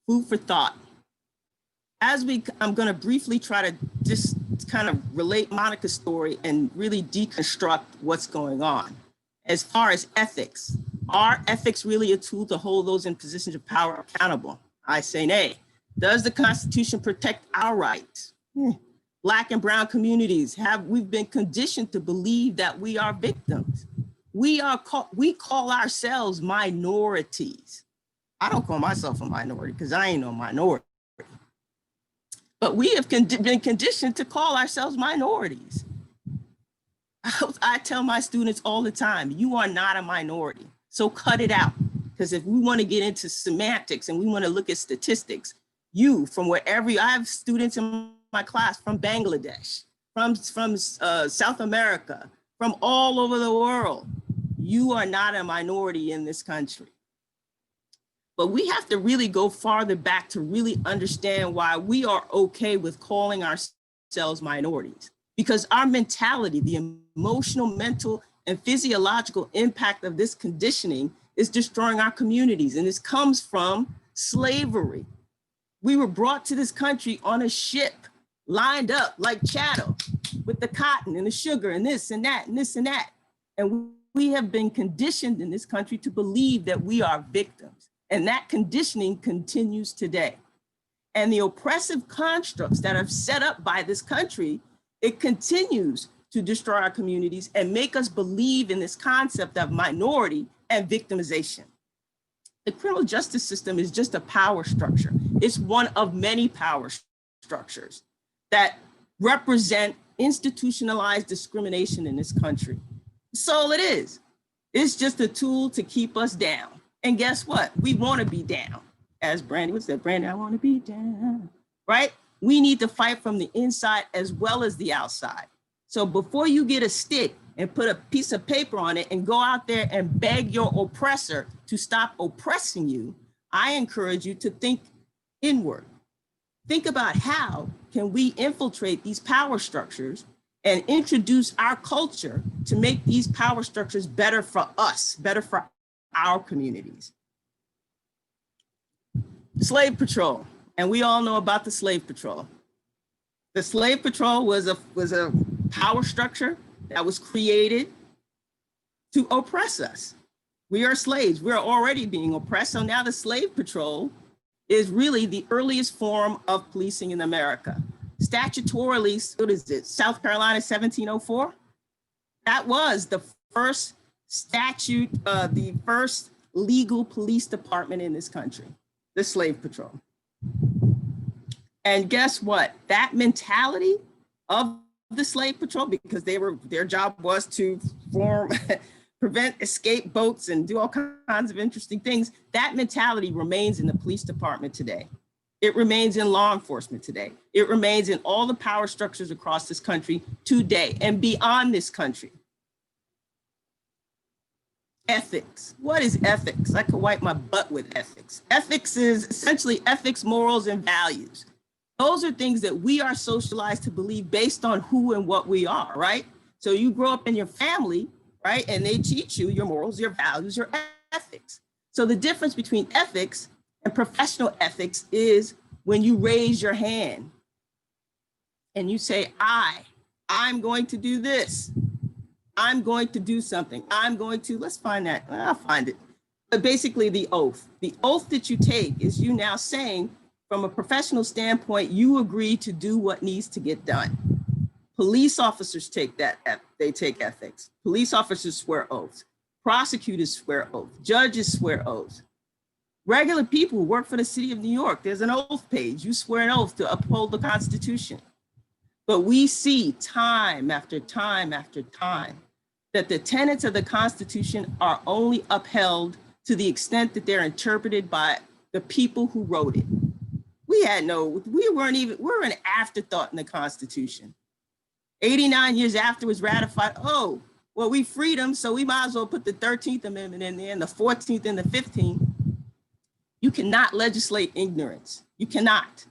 food for thought. I'm gonna briefly try to just kind of relate Monica's story and really deconstruct what's going on. As far as ethics, are ethics really a tool to hold those in positions of power accountable? I say nay. Does the Constitution protect our rights? Black and brown communities, we've been conditioned to believe that we are victims. We call ourselves minorities. I don't call myself a minority because I ain't no minority. But we have been conditioned to call ourselves minorities. I tell my students all the time, you are not a minority, so cut it out. Because if we want to get into semantics and we want to look at statistics, you from wherever, I have students in my class from Bangladesh, from South America, from all over the world. You are not a minority in this country. But we have to really go farther back to really understand why we are okay with calling ourselves minorities. Because our mentality, the emotional, mental, and physiological impact of this conditioning is destroying our communities. And this comes from slavery. We were brought to this country on a ship, lined up like chattel with the cotton and the sugar and this and that and this and that. And we have been conditioned in this country to believe that we are victims. And that conditioning continues today. And the oppressive constructs that are set up by this country, it continues to destroy our communities and make us believe in this concept of minority and victimization. The criminal justice system is just a power structure. It's one of many power structures that represent institutionalized discrimination in this country. That's all it is. It's just a tool to keep us down. And guess what? We want to be down. As Brandy would say, Brandy, I want to be down, right? We need to fight from the inside as well as the outside. So before you get a stick and put a piece of paper on it and go out there and beg your oppressor to stop oppressing you, I encourage you to think inward. Think about how can we infiltrate these power structures and introduce our culture to make these power structures better for us, better for our communities. Slave patrol, and we all know about the slave patrol. The slave patrol was a power structure that was created to oppress us. We are slaves. We're already being oppressed. So now the slave patrol is really the earliest form of policing in America. Statutorily, what is it? South Carolina 1704? That was the first statute, the first legal police department in this country, the slave patrol. And guess what? That mentality of the slave patrol, because their job was to prevent escape boats and do all kinds of interesting things, that mentality remains in the police department today. It remains in law enforcement today. It remains in all the power structures across this country today and beyond this country. Ethics. What is ethics? I could wipe my butt with ethics. Ethics is essentially ethics, morals, and values. Those are things that we are socialized to believe based on who and what we are, right? So you grow up in your family, right? And they teach you your morals, your values, your ethics. So the difference between ethics and professional ethics is when you raise your hand and you say, I'm going to do this. I'm going to do something. I'm going to, let's find that. I'll find it. But basically the oath that you take is you now saying, from a professional standpoint, you agree to do what needs to get done. Police officers take that, they take ethics. Police officers swear oaths. Prosecutors swear oaths. Judges swear oaths. Regular people who work for the city of New York, there's an oath page. You swear an oath to uphold the Constitution. But we see time after time after time that the tenets of the Constitution are only upheld to the extent that they're interpreted by the people who wrote it. We were an afterthought in the Constitution. 89 years after it was ratified, oh, well, we freed them, so we might as well put the 13th Amendment in there and the 14th and the 15th. You cannot legislate ignorance. You cannot.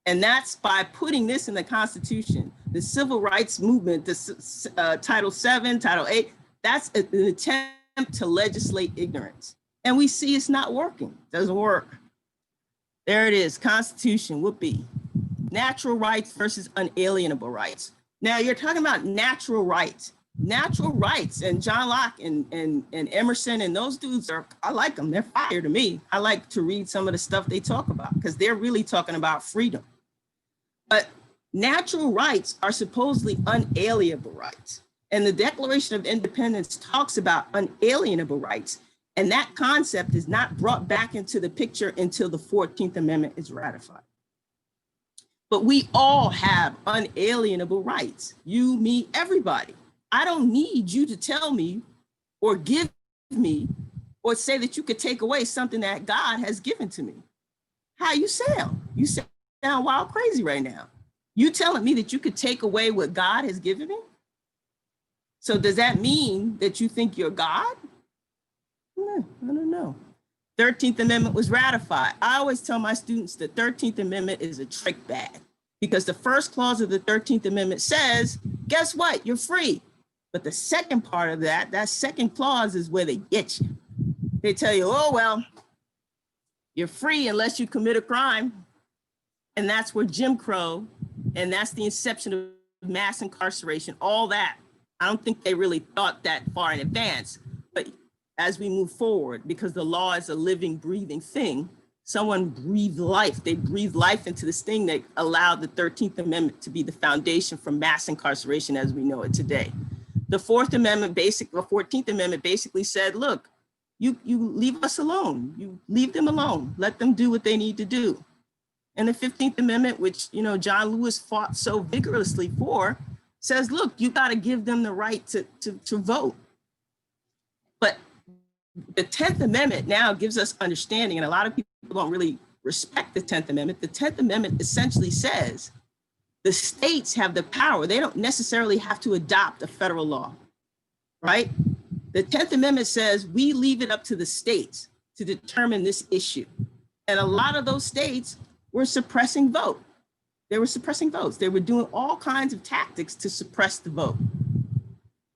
And that's by putting this in the Constitution. The civil rights movement, the Title VII, Title VIII, that's an attempt to legislate ignorance. And we see it's not working. It doesn't work. There it is, Constitution, whoopee. Natural rights versus unalienable rights. Now you're talking about natural rights. Natural rights, and John Locke and Emerson and those dudes I like them, they're fire to me. I like to read some of the stuff they talk about because they're really talking about freedom. But natural rights are supposedly unalienable rights. And the Declaration of Independence talks about unalienable rights. And that concept is not brought back into the picture until the 14th Amendment is ratified. But we all have unalienable rights. You, me, everybody. I don't need you to tell me or give me or say that you could take away something that God has given to me. How you sound? You sound wild crazy right now. You telling me that you could take away what God has given me? So does that mean that you think you're God? No, I don't know. 13th Amendment was ratified. I always tell my students the 13th Amendment is a trick bag because the first clause of the 13th Amendment says, guess what? You're free. But the second part of that second clause is where they get you. They tell you, oh, well, you're free unless you commit a crime. And that's where Jim Crow, and that's the inception of mass incarceration, all that. I don't think they really thought that far in advance. But as we move forward, because the law is a living, breathing thing, someone breathed life. They breathed life into this thing that allowed the 13th Amendment to be the foundation for mass incarceration as we know it today. The 14th Amendment basically said, look, you leave us alone. You leave them alone. Let them do what they need to do. And the 15th Amendment, which, John Lewis fought so vigorously for, says, look, you got to give them the right to vote. But the 10th Amendment now gives us understanding, and a lot of people don't really respect the 10th Amendment. The 10th Amendment essentially says the states have the power. They don't necessarily have to adopt a federal law, right? The 10th Amendment says we leave it up to the states to determine this issue. And a lot of those states were suppressing vote. They were suppressing votes. They were doing all kinds of tactics to suppress the vote.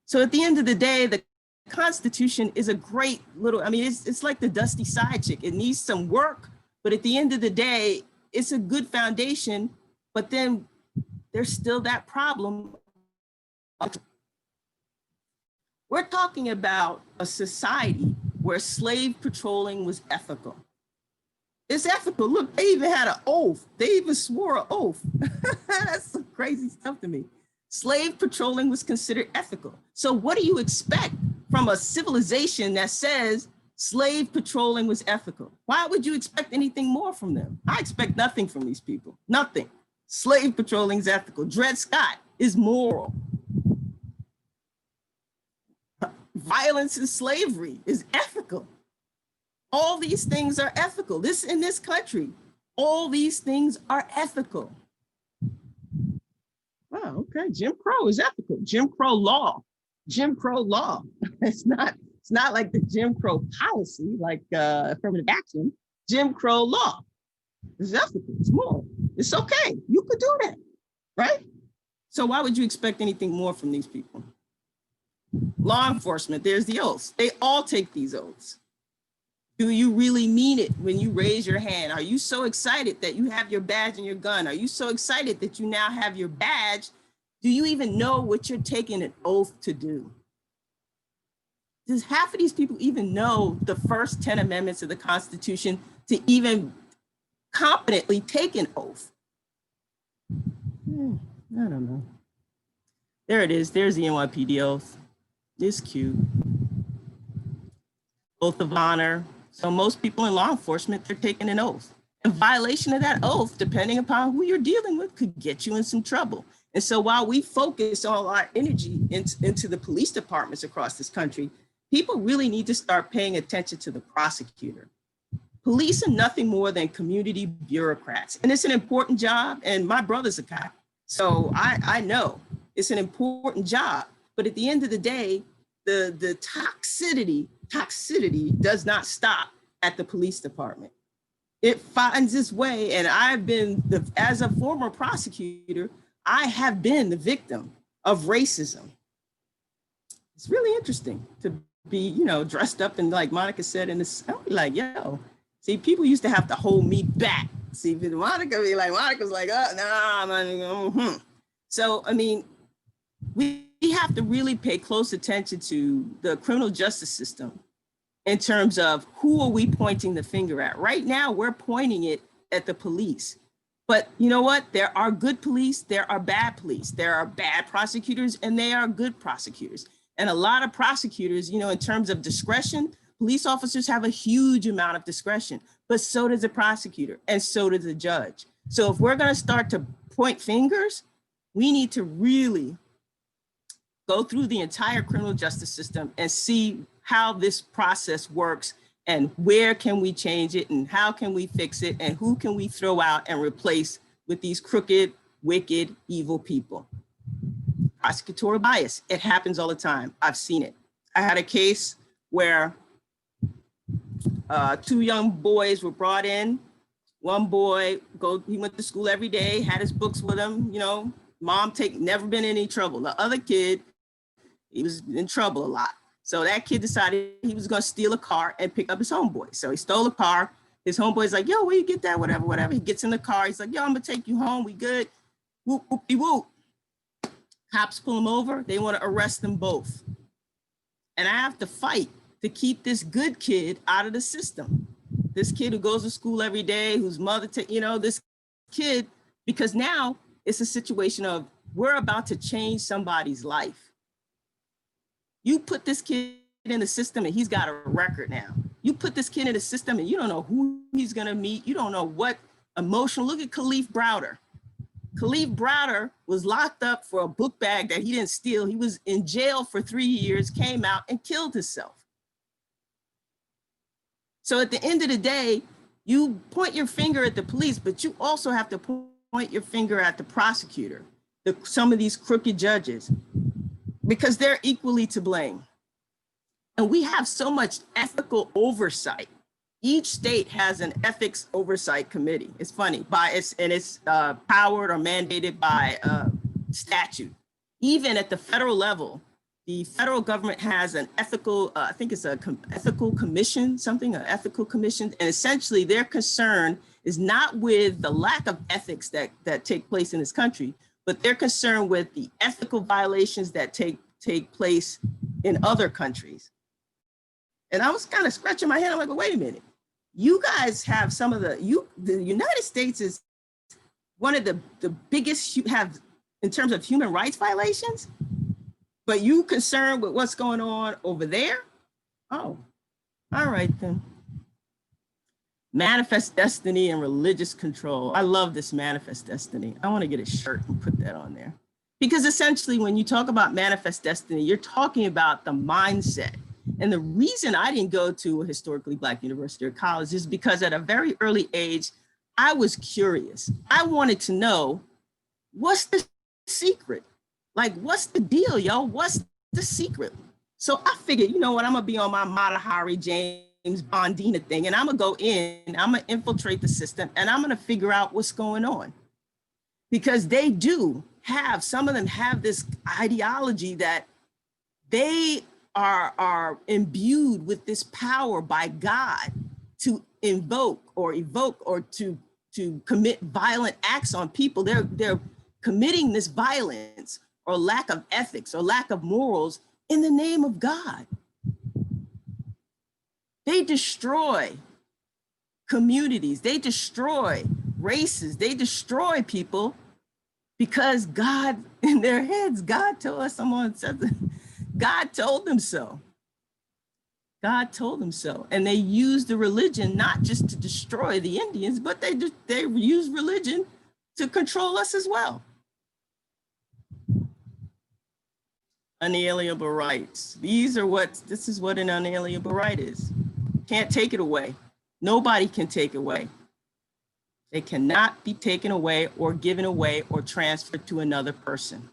So at the end of the day, the Constitution is a great little, it's like the dusty side chick. It needs some work, but at the end of the day, it's a good foundation, but then there's still that problem. We're talking about a society where slave patrolling was ethical. It's ethical. Look, they even had an oath. They even swore an oath. That's some crazy stuff to me. Slave patrolling was considered ethical. So what do you expect from a civilization that says slave patrolling was ethical? Why would you expect anything more from them? I expect nothing from these people, nothing. Slave patrolling is ethical. Dred Scott is moral. Violence and slavery is ethical. All these things are ethical. In this country, all these things are ethical. Wow, okay, Jim Crow is ethical. Jim Crow law. It's not like the Jim Crow policy, like affirmative action. Jim Crow law is ethical. It's moral. It's okay. You could do that, right? So why would you expect anything more from these people? Law enforcement, there's the oaths. They all take these oaths. Do you really mean it when you raise your hand? Are you so excited that you have your badge and your gun? Are you so excited that you now have your badge? Do you even know what you're taking an oath to do? Does half of these people even know the first 10 amendments of the Constitution to even competently take an oath? I don't know. There it is. There's the NYPD oath. It's cute. Oath of honor. So most people in law enforcement, they're taking an oath. In violation of that oath, depending upon who you're dealing with, could get you in some trouble. And so while we focus all our energy into the police departments across this country, people really need to start paying attention to the prosecutor. Police are nothing more than community bureaucrats. And it's an important job. And my brother's a cop. So I know it's an important job. But at the end of the day, the toxicity does not stop at the police department. It finds its way. And I've been, as a former prosecutor, I have been the victim of racism. It's really interesting to be, you know, dressed up and like Monica said, in this, I'll be like, yo, see, people used to have to hold me back. See, Monica's like, oh, nah, man. So, I mean, we have to really pay close attention to the criminal justice system in terms of who are we pointing the finger at. Right now, we're pointing it at the police. But you know what? There are good police, there are bad police, there are bad prosecutors, and they are good prosecutors. And a lot of prosecutors, you know, in terms of discretion, police officers have a huge amount of discretion, but so does the prosecutor and so does the judge. So if we're gonna start to point fingers, we need to really go through the entire criminal justice system and see how this process works and where can we change it and how can we fix it and who can we throw out and replace with these crooked, wicked, evil people. Prosecutorial bias, it happens all the time. I've seen it. I had a case where 2 young boys were brought in. One boy, he went to school every day, had his books with him, you know, mom never been in any trouble. The other kid, he was in trouble a lot. So that kid decided he was gonna steal a car and pick up his homeboy. So he stole a car. His homeboy's like, yo, where you get that? Whatever. He gets in the car. He's like, yo, I'm gonna take you home. We good. Whoop, whoopie whoop. Cops pull him over. They wanna arrest them both. And I have to fight to keep this good kid out of the system. This kid who goes to school every day, whose mother, this kid, because now it's a situation of we're about to change somebody's life. You put this kid in the system and he's got a record now. You put this kid in the system and you don't know who he's gonna meet. You don't know what emotional, look at Khalif Browder. Khalif Browder was locked up for a book bag that he didn't steal. He was in jail for 3 years, came out and killed himself. So at the end of the day, you point your finger at the police, but you also have to point your finger at the prosecutor, some of these crooked judges, because they're equally to blame. And we have so much ethical oversight. Each state has an ethics oversight committee. It's funny, it's powered or mandated by statute. Even at the federal level, the federal government has an ethical, I think it's an ethical commission, an ethical commission. And essentially their concern is not with the lack of ethics that take place in this country, but they're concerned with the ethical violations that take place in other countries. And I was kind of scratching my head. I'm like, well, wait a minute. You guys have some of the United States is one of the biggest in terms of human rights violations, but you concerned with what's going on over there? Oh, all right then. Manifest destiny and religious control. I love this manifest destiny. I want to get a shirt and put that on there. Because essentially when you talk about manifest destiny, you're talking about the mindset. And the reason I didn't go to a historically Black university or college is because at a very early age, I was curious. I wanted to know, what's the secret? Like, what's the deal, yo? What's the secret? So I figured, you know what, I'm gonna be on my Mata Hari James Bondina thing, and I'm gonna go in, I'm gonna infiltrate the system, and I'm gonna figure out what's going on. Because they do have, some of them have this ideology that they are imbued with this power by God to invoke or evoke or to commit violent acts on people. They're committing this violence or lack of ethics or lack of morals in the name of God. They destroy communities, they destroy races, they destroy people because God, in their heads, God told us, someone said that, God told them so. God told them so. And they used the religion not just to destroy the Indians, but they used religion to control us as well. Unalienable rights. This is what an unalienable right is. Can't take it away. Nobody can take it away. They cannot be taken away or given away or transferred to another person.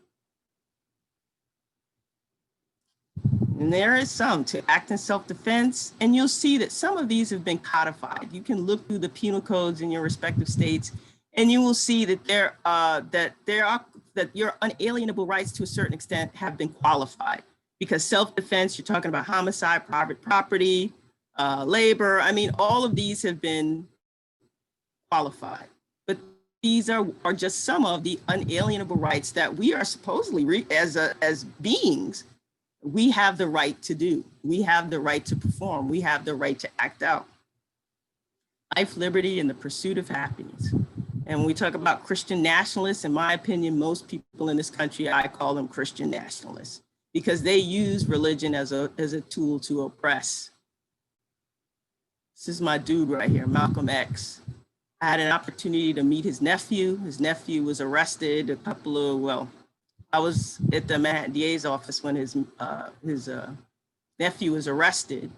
And there is some to act in self-defense, and you'll see that some of these have been codified. You can look through the penal codes in your respective states, and you will see that that your unalienable rights to a certain extent have been qualified, because self-defense, you're talking about homicide, private property, labor. I mean, all of these have been qualified, but these are just some of the unalienable rights that we are supposedly, as beings, we have the right to do. We have the right to perform. We have the right to act out. Life, liberty, and the pursuit of happiness. And when we talk about Christian nationalists, in my opinion, most people in this country, I call them Christian nationalists, because they use religion as a tool to oppress. This is my dude right here, Malcolm X. I had an opportunity to meet his nephew. His nephew was arrested I was at the Manhattan DA's office when his nephew was arrested,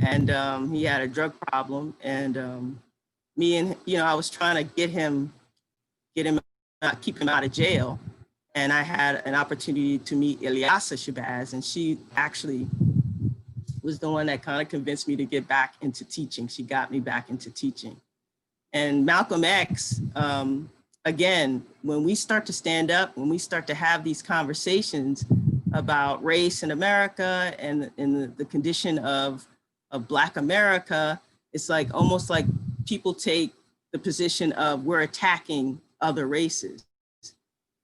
and he had a drug problem. And I was trying to keep him out of jail. And I had an opportunity to meet Ilyasa Shabazz, and she actually was the one that kind of convinced me to get back into teaching. She got me back into teaching. And Malcolm X, again, when we start to stand up, when we start to have these conversations about race in America and the condition of Black America, it's like almost like people take the position of we're attacking other races.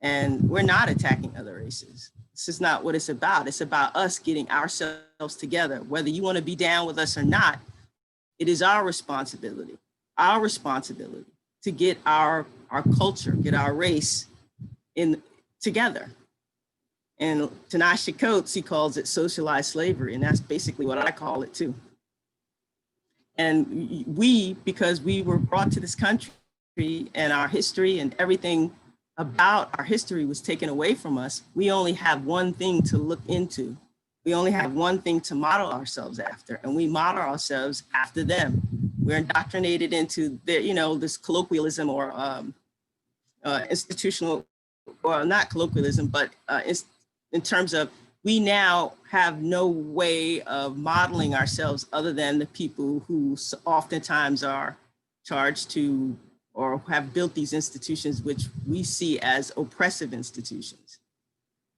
And we're not attacking other races. This is not what it's about. It's about us getting ourselves together. Whether you want to be down with us or not, it is our responsibility to get our culture, get our race together. And Ta-Nehisi Coates, he calls it socialized slavery, and that's basically what I call it too. And because we were brought to this country and our history and everything about our history was taken away from us, we only have one thing to look into. We only have one thing to model ourselves after, and we model ourselves after them. We're indoctrinated into this colloquialism or institutional, or not colloquialism, but in terms of we now have no way of modeling ourselves other than the people who oftentimes are charged to or have built these institutions, which we see as oppressive institutions.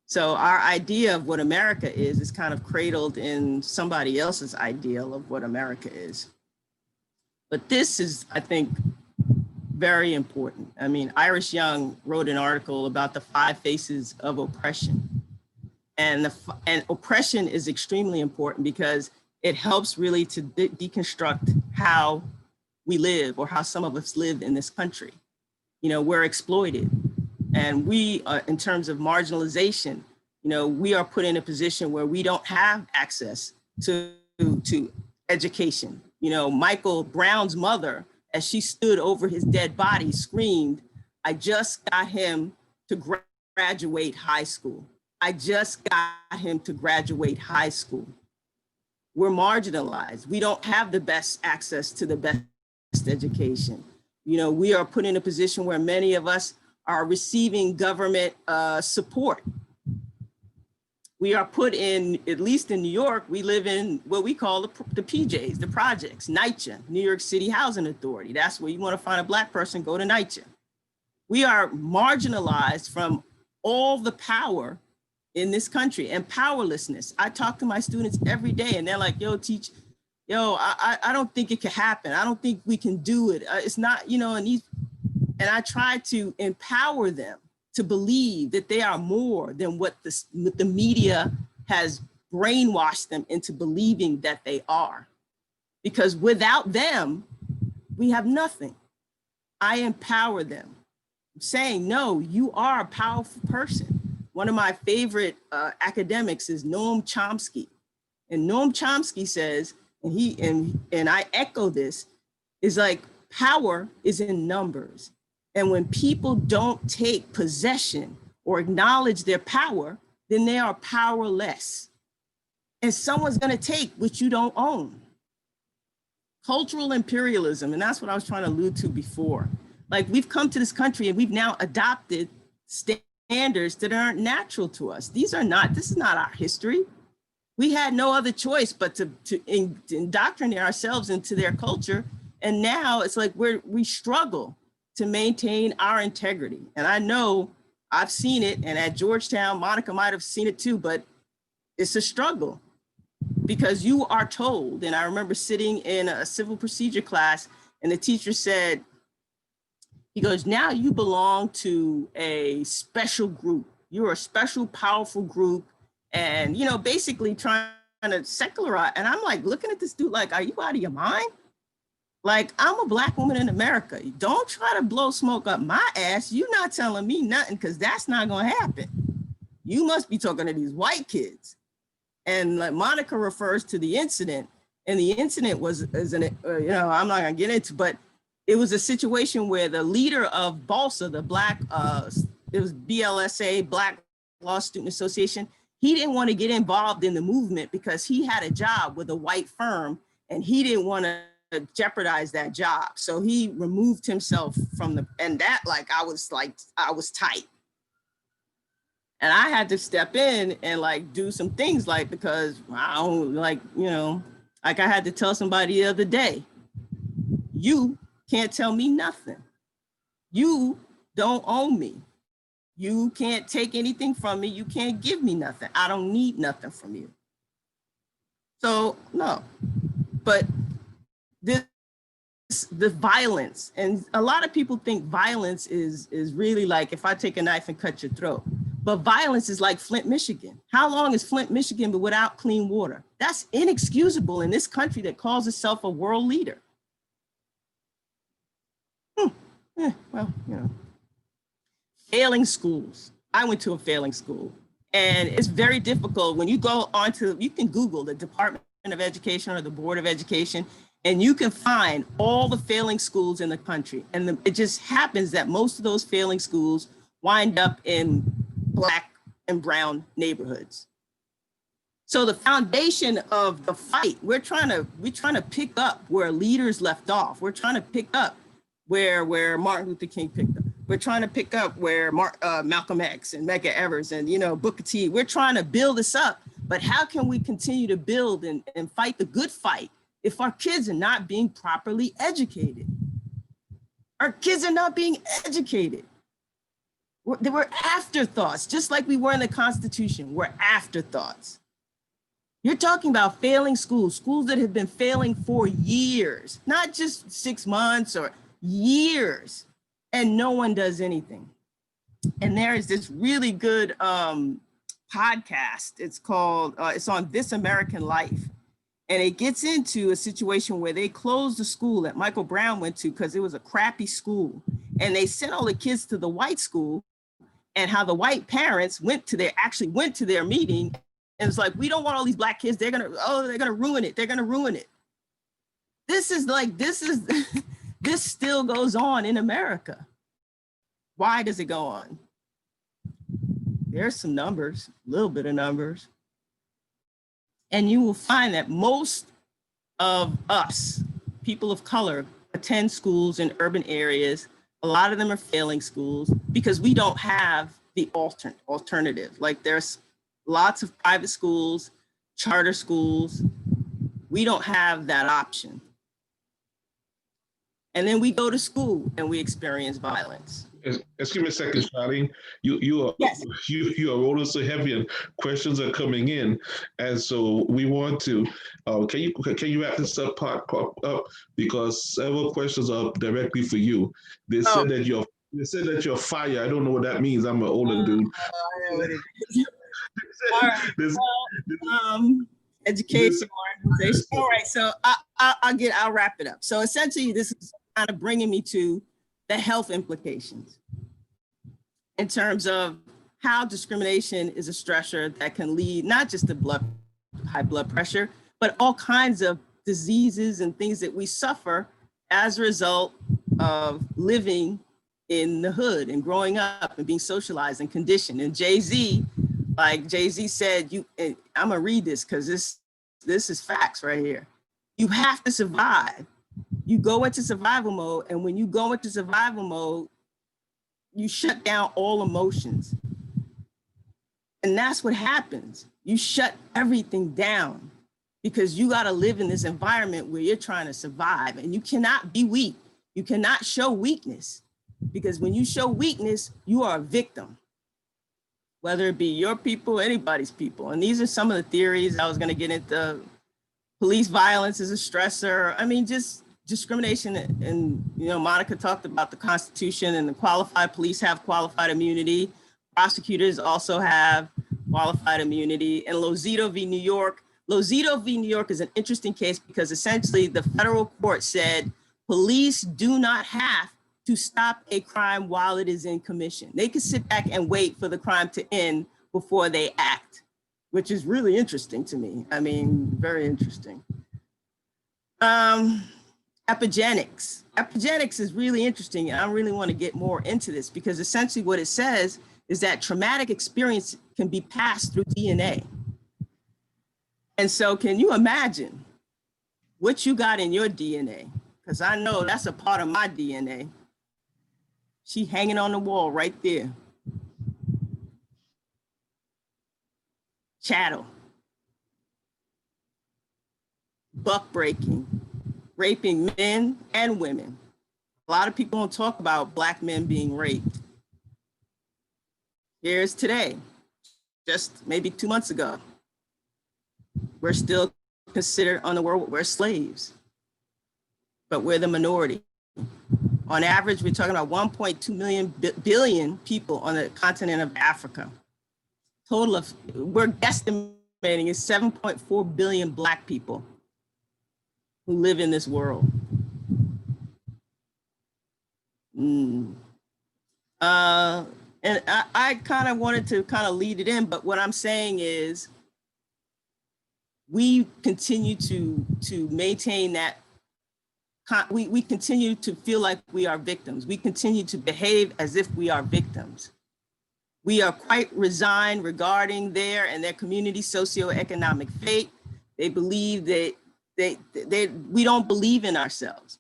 So our idea of what America is kind of cradled in somebody else's ideal of what America is. But this is, I think, very important. I mean, Iris Young wrote an article about the 5 faces of oppression. And oppression is extremely important because it helps really to deconstruct how we live, or how some of us live in this country. We're exploited. And we, in terms of marginalization, we are put in a position where we don't have access to education. Michael Brown's mother, as she stood over his dead body, screamed, "I just got him to graduate high school. I just got him to graduate high school." We're marginalized. We don't have the best access to the best education. We are put in a position where many of us are receiving government support. We are put in, at least in New York, we live in what we call the PJs, the projects, NYCHA, New York City Housing Authority. That's where you want to find a Black person, go to NYCHA. We are marginalized from all the power in this country and powerlessness. I talk to my students every day and they're like, I don't think it can happen. I don't think we can do it. It's not, and I try to empower them to believe that they are more than what the media has brainwashed them into believing that they are. Because without them, we have nothing. I empower them. I'm saying, no, you are a powerful person. One of my favorite academics is Noam Chomsky. And Noam Chomsky says, and I echo this, is like power is in numbers. And when people don't take possession or acknowledge their power, then they are powerless. And someone's gonna take what you don't own. Cultural imperialism, and that's what I was trying to allude to before. Like, we've come to this country and we've now adopted standards that aren't natural to us. This is not our history. We had no other choice but to indoctrinate ourselves into their culture. And now it's like we struggle to maintain our integrity. And I know I've seen it, and at Georgetown, Monica might have seen it too, but it's a struggle because you are told, and I remember sitting in a civil procedure class and the teacher said, he goes, now you belong to a special group. You're a special, powerful group. And, you know, basically trying to secularize. And I'm like, looking at this dude like, are you out of your mind? Like, I'm a Black woman in America. Don't try to blow smoke up my ass. You're not telling me nothing, because that's not going to happen. You must be talking to these white kids. And like Monica refers to the incident, and the incident was, I'm not going to get into, but it was a situation where the leader of BALSA, the Black, it was BLSA, Black Law Student Association, he didn't want to get involved in the movement because he had a job with a white firm and he didn't want to jeopardize that job. So he removed himself from and that, like, I was tight. And I had to step in and like do some things, like, because I don't like, like I had to tell somebody the other day, you can't tell me nothing. You don't own me. You can't take anything from me. You can't give me nothing. I don't need nothing from you. So no, but the violence, and a lot of people think violence is really like if I take a knife and cut your throat, but violence is like Flint, Michigan. How long is Flint, Michigan, but without clean water? That's inexcusable in this country that calls itself a world leader. Well, failing schools. I went to a failing school, and it's very difficult when you go onto, you can Google the Department of Education or the Board of Education, and you can find all the failing schools in the country. And it just happens that most of those failing schools wind up in Black and brown neighborhoods. So the foundation of the fight, we're trying to pick up where leaders left off. We're trying to pick up where Martin Luther King picked up. We're trying to pick up where Malcolm X and Medgar Evers and Booker T. We're trying to build this up, but how can we continue to build and fight the good fight if our kids are not being properly educated? Our kids are not being educated. They were afterthoughts, just like we were in the Constitution. We're afterthoughts. You're talking about failing schools that have been failing for years, not just 6 months or years, and no one does anything. And there is this really good podcast. It's called, it's on This American Life. And it gets into a situation where they closed the school that Michael Brown went to because it was a crappy school. And they sent all the kids to the white school, and how the white parents actually went to their meeting. And it's like, we don't want all these Black kids. They're gonna ruin it. They're gonna ruin it. This still goes on in America. Why does it go on? There's some numbers, a little bit of numbers. And you will find that most of us, people of color, attend schools in urban areas. A lot of them are failing schools because we don't have the alternative. Like, there's lots of private schools, charter schools. We don't have that option. And then we go to school and we experience violence. Excuse me a second, Charlene. You are rolling so heavy and questions are coming in, and so we want to. Can you wrap this up because several questions are directly for you. They said that you're fire. I don't know what that means. I'm an older dude. I know what it is. All right. Education, organization. All right. So I'll wrap it up. So essentially, this is kind of bringing me to the health implications in terms of how discrimination is a stressor that can lead not just to high blood pressure, but all kinds of diseases and things that we suffer as a result of living in the hood and growing up and being socialized and conditioned. And Jay-Z Like Jay-Z said, I'm gonna read this because this is facts right here. You have to survive. You go into survival mode, and when you go into survival mode, you shut down all emotions. And that's what happens. You shut everything down because you got to live in this environment where you're trying to survive, and you cannot be weak. You cannot show weakness, because when you show weakness, you are a victim, whether it be your people, anybody's people. And these are some of the theories. I was going to get into police violence as a stressor. I mean, just discrimination. And, you know, Monica talked about the Constitution, and the qualified police have qualified immunity. Prosecutors also have qualified immunity. And Lozito v. New York. Lozito v. New York is an interesting case because essentially the federal court said police do not have to stop a crime while it is in commission. They can sit back and wait for the crime to end before they act, which is really interesting to me. I mean, very interesting. Epigenetics. Epigenetics is really interesting, and I really want to get more into this because essentially what it says is that traumatic experience can be passed through DNA. And so can you imagine what you got in your DNA? Because I know that's a part of my DNA. She hanging on the wall right there. Chattel. Buck breaking. Raping men and women. A lot of people don't talk about Black men being raped. Here's today, just maybe 2 months ago. We're still considered on the world, we're slaves, but we're the minority. On average, we're talking about 1.2 billion people on the continent of Africa. Total of, we're estimating is 7.4 billion Black people who live in this world. And I kind of wanted to kind of lead it in, but what I'm saying is we continue to maintain that, we continue to feel like we are victims. We continue to behave as if we are victims. We are quite resigned regarding their and their community socioeconomic fate. They believe that we don't believe in ourselves.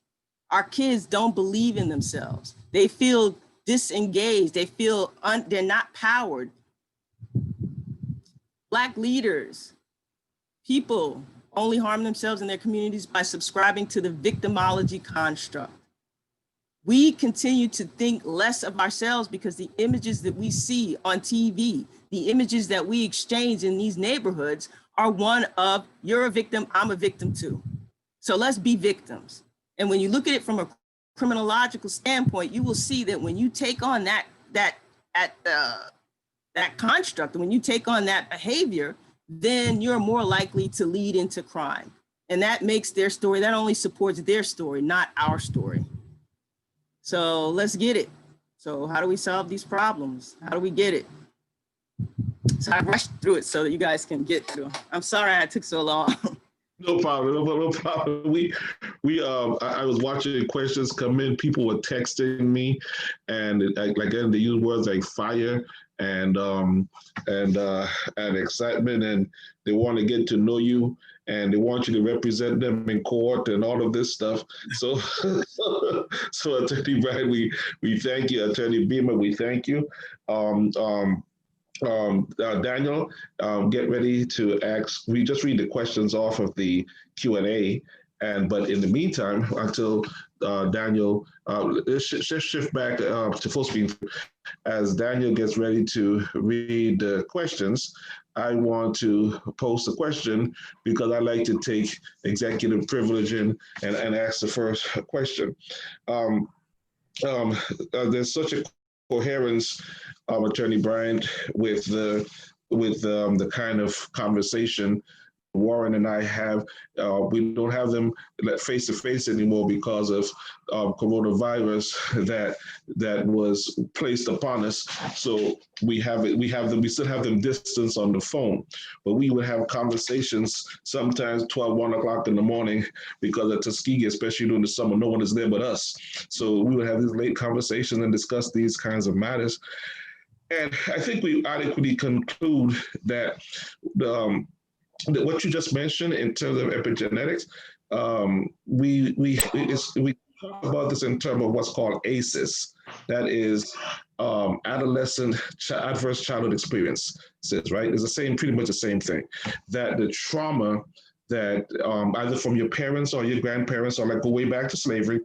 Our kids don't believe in themselves. They feel disengaged. They feel they're not powered. Black leaders, people only harm themselves and their communities by subscribing to the victimology construct. We continue to think less of ourselves because the images that we see on TV, the images that we exchange in these neighborhoods are one of, you're a victim, I'm a victim too. So let's be victims. And when you look at it from a criminological standpoint, you will see that when you take on that construct, when you take on that behavior, then you're more likely to lead into crime. And that makes their story, that only supports their story, not our story. So let's get it. So how do we solve these problems? How do we get it? So I rushed through it so that you guys can get through. I'm sorry I took so long. No problem. No problem. I was watching questions come in. People were texting me, and they use words like fire and excitement, and they want to get to know you, and they want you to represent them in court and all of this stuff. So, so Attorney Bryant, we thank you. Attorney Beamer, we thank you. Daniel, get ready to ask. We just read the questions off of the Q&A, but in the meantime, until Daniel, let's shift back to full screen. As Daniel gets ready to read the questions, I want to pose a question because I like to take executive privilege and ask the first question. There's such a coherence, Attorney Bryant, with the kind of conversation Warren and I have. We don't have them face to face anymore because of coronavirus that was placed upon us. So we still have them distance on the phone, but we would have conversations sometimes 12, 1 o'clock in the morning because at Tuskegee, especially during the summer, no one is there but us. So we would have these late conversations and discuss these kinds of matters. And I think we adequately conclude that what you just mentioned in terms of epigenetics, we talk about this in terms of what's called ACEs. That is adolescent adverse childhood experiences, right? It's the same, pretty much the same thing. That the trauma that either from your parents or your grandparents or like go way back to slavery,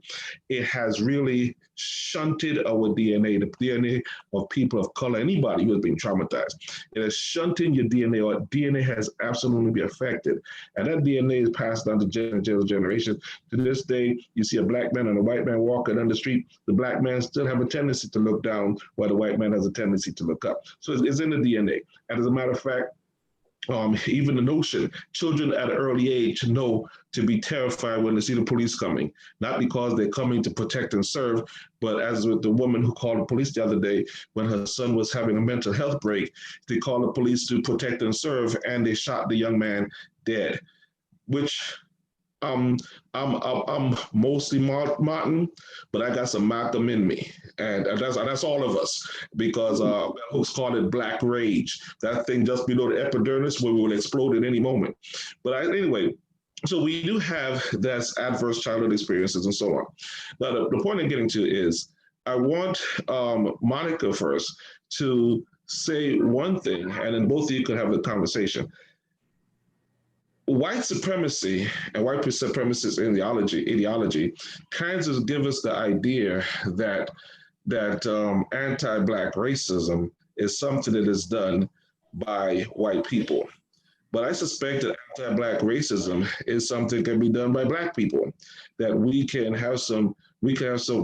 it has really shunted our DNA, the DNA of people of color, anybody who has been traumatized. It is shunting your DNA, or DNA has absolutely been affected. And that DNA is passed down to generations. To this day, you see a black man and a white man walking down the street, the black man still have a tendency to look down while the white man has a tendency to look up. So it's in the DNA. And as a matter of fact, even the notion, children at an early age know to be terrified when they see the police coming, not because they're coming to protect and serve, but as with the woman who called the police the other day when her son was having a mental health break, they called the police to protect and serve, and they shot the young man dead, which I'm mostly Martin, but I got some Malcolm in me, and that's all of us, because folks call it black rage. That thing just below the epidermis where we will explode at any moment. But anyway, so we do have that's adverse childhood experiences and so on. Now the point I'm getting to is I want Monica first to say one thing, and then both of you could have a conversation. White supremacy and white supremacist ideology kind of give us the idea that anti-Black racism is something that is done by white people. But I suspect that anti-Black racism is something that can be done by Black people. That we can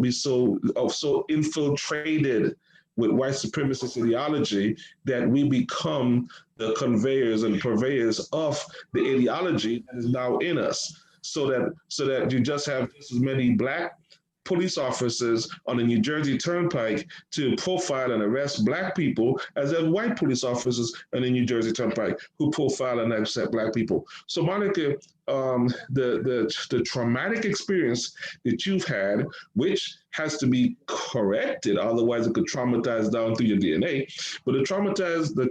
be so infiltrated with white supremacist ideology that we become the conveyors and purveyors of the ideology that is now in us, so that you just have just as many Black police officers on the New Jersey Turnpike to profile and arrest Black people as there are white police officers on the New Jersey Turnpike who profile and arrest Black people. So Monica, the traumatic experience that you've had, which has to be corrected, otherwise it could traumatize down through your DNA, but the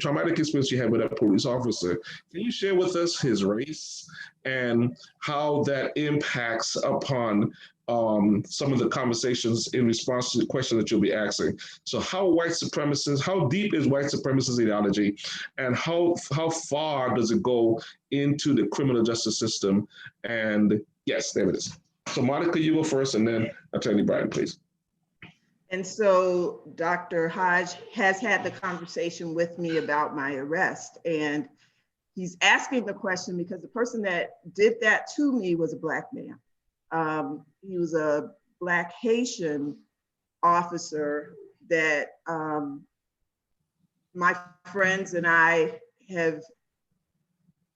traumatic experience you had with that police officer, can you share with us his race and how that impacts upon some of the conversations in response to the question that you'll be asking? So how deep is white supremacist ideology, and how far does it go into the criminal justice system? And yes, there it is. So Monica, you go first, and then Attorney Bryant, please. And so Dr. Hodge has had the conversation with me about my arrest, and he's asking the question because the person that did that to me was a Black man. He was a Black Haitian officer that my friends and I have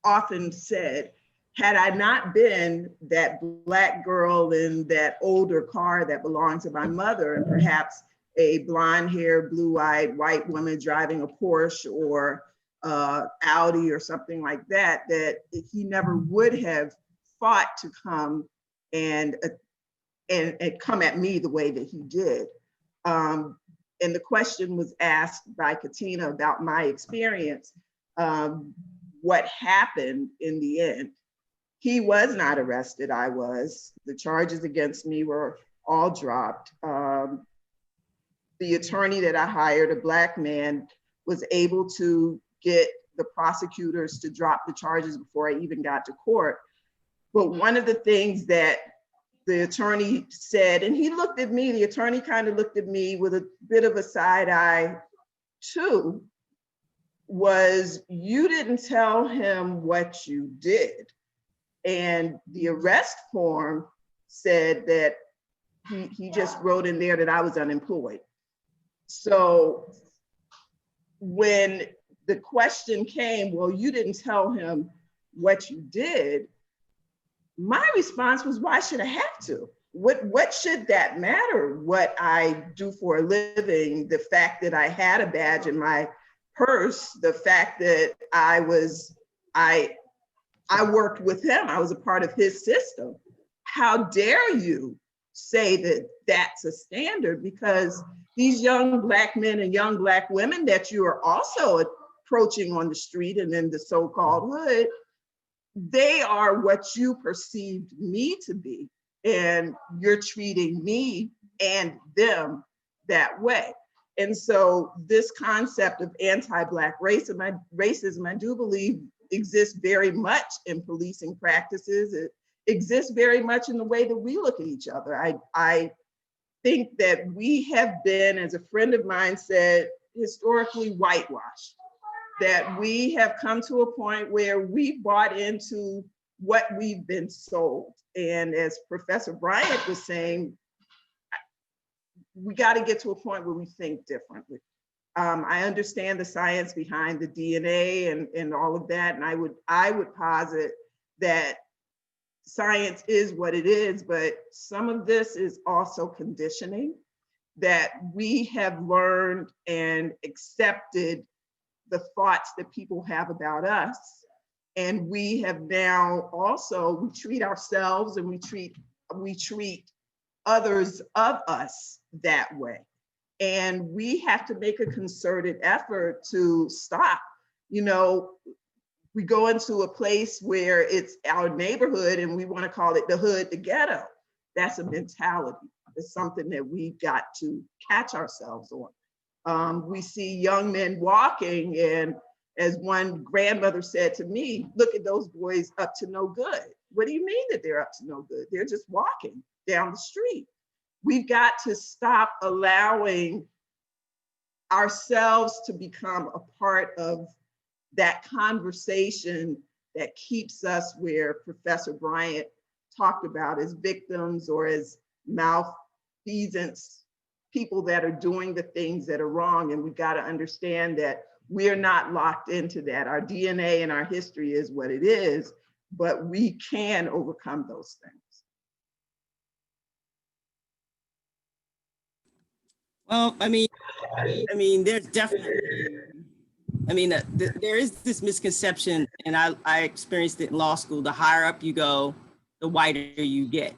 often said, had I not been that Black girl in that older car that belonged to my mother, and perhaps a blonde-haired, blue-eyed white woman driving a Porsche or Audi or something like that, that he never would have fought to come and come at me the way that he did. And the question was asked by Katina about my experience, what happened in the end. He was not arrested, I was. The charges against me were all dropped. The attorney that I hired, a Black man, was able to get the prosecutors to drop the charges before I even got to court. But one of the things that the attorney said, and he looked at me, the attorney kind of looked at me with a bit of a side eye too, was you didn't tell him what you did. And the arrest form said that he just wrote in there that I was unemployed. So when the question came, well, you didn't tell him what you did, my response was, why should I have to? What should that matter? What I do for a living, the fact that I had a badge in my purse, the fact that I worked with him, I was a part of his system. How dare you say that that's a standard? Because these young Black men and young Black women that you are also approaching on the street and in the so-called hood, they are what you perceived me to be, and you're treating me and them that way. And so this concept of anti-Black racism, I do believe exists very much in policing practices. It exists very much in the way that we look at each other. I think that we have been, as a friend of mine said, historically whitewashed, that we have come to a point where we bought into what we've been sold. And as Professor Bryant was saying, we got to get to a point where we think differently. I understand the science behind the DNA and all of that, and I would posit that science is what it is, but some of this is also conditioning, that we have learned and accepted the thoughts that people have about us. And we have now also, we treat ourselves and we treat others of us that way. And we have to make a concerted effort to stop. You know, we go into a place where it's our neighborhood and we want to call it the hood, the ghetto. That's a mentality. It's something that we've got to catch ourselves on. We see young men walking, and as one grandmother said to me, look at those boys up to no good. What do you mean that they're up to no good? They're just walking down the street. We've got to stop allowing ourselves to become a part of that conversation that keeps us where Professor Bryant talked about as victims or as malfeasance, people that are doing the things that are wrong. And we've got to understand that we're not locked into that. Our DNA and our history is what it is, but we can overcome those things. Well, I mean, there's definitely, there is this misconception, and I experienced it in law school. The higher up you go, the whiter you get,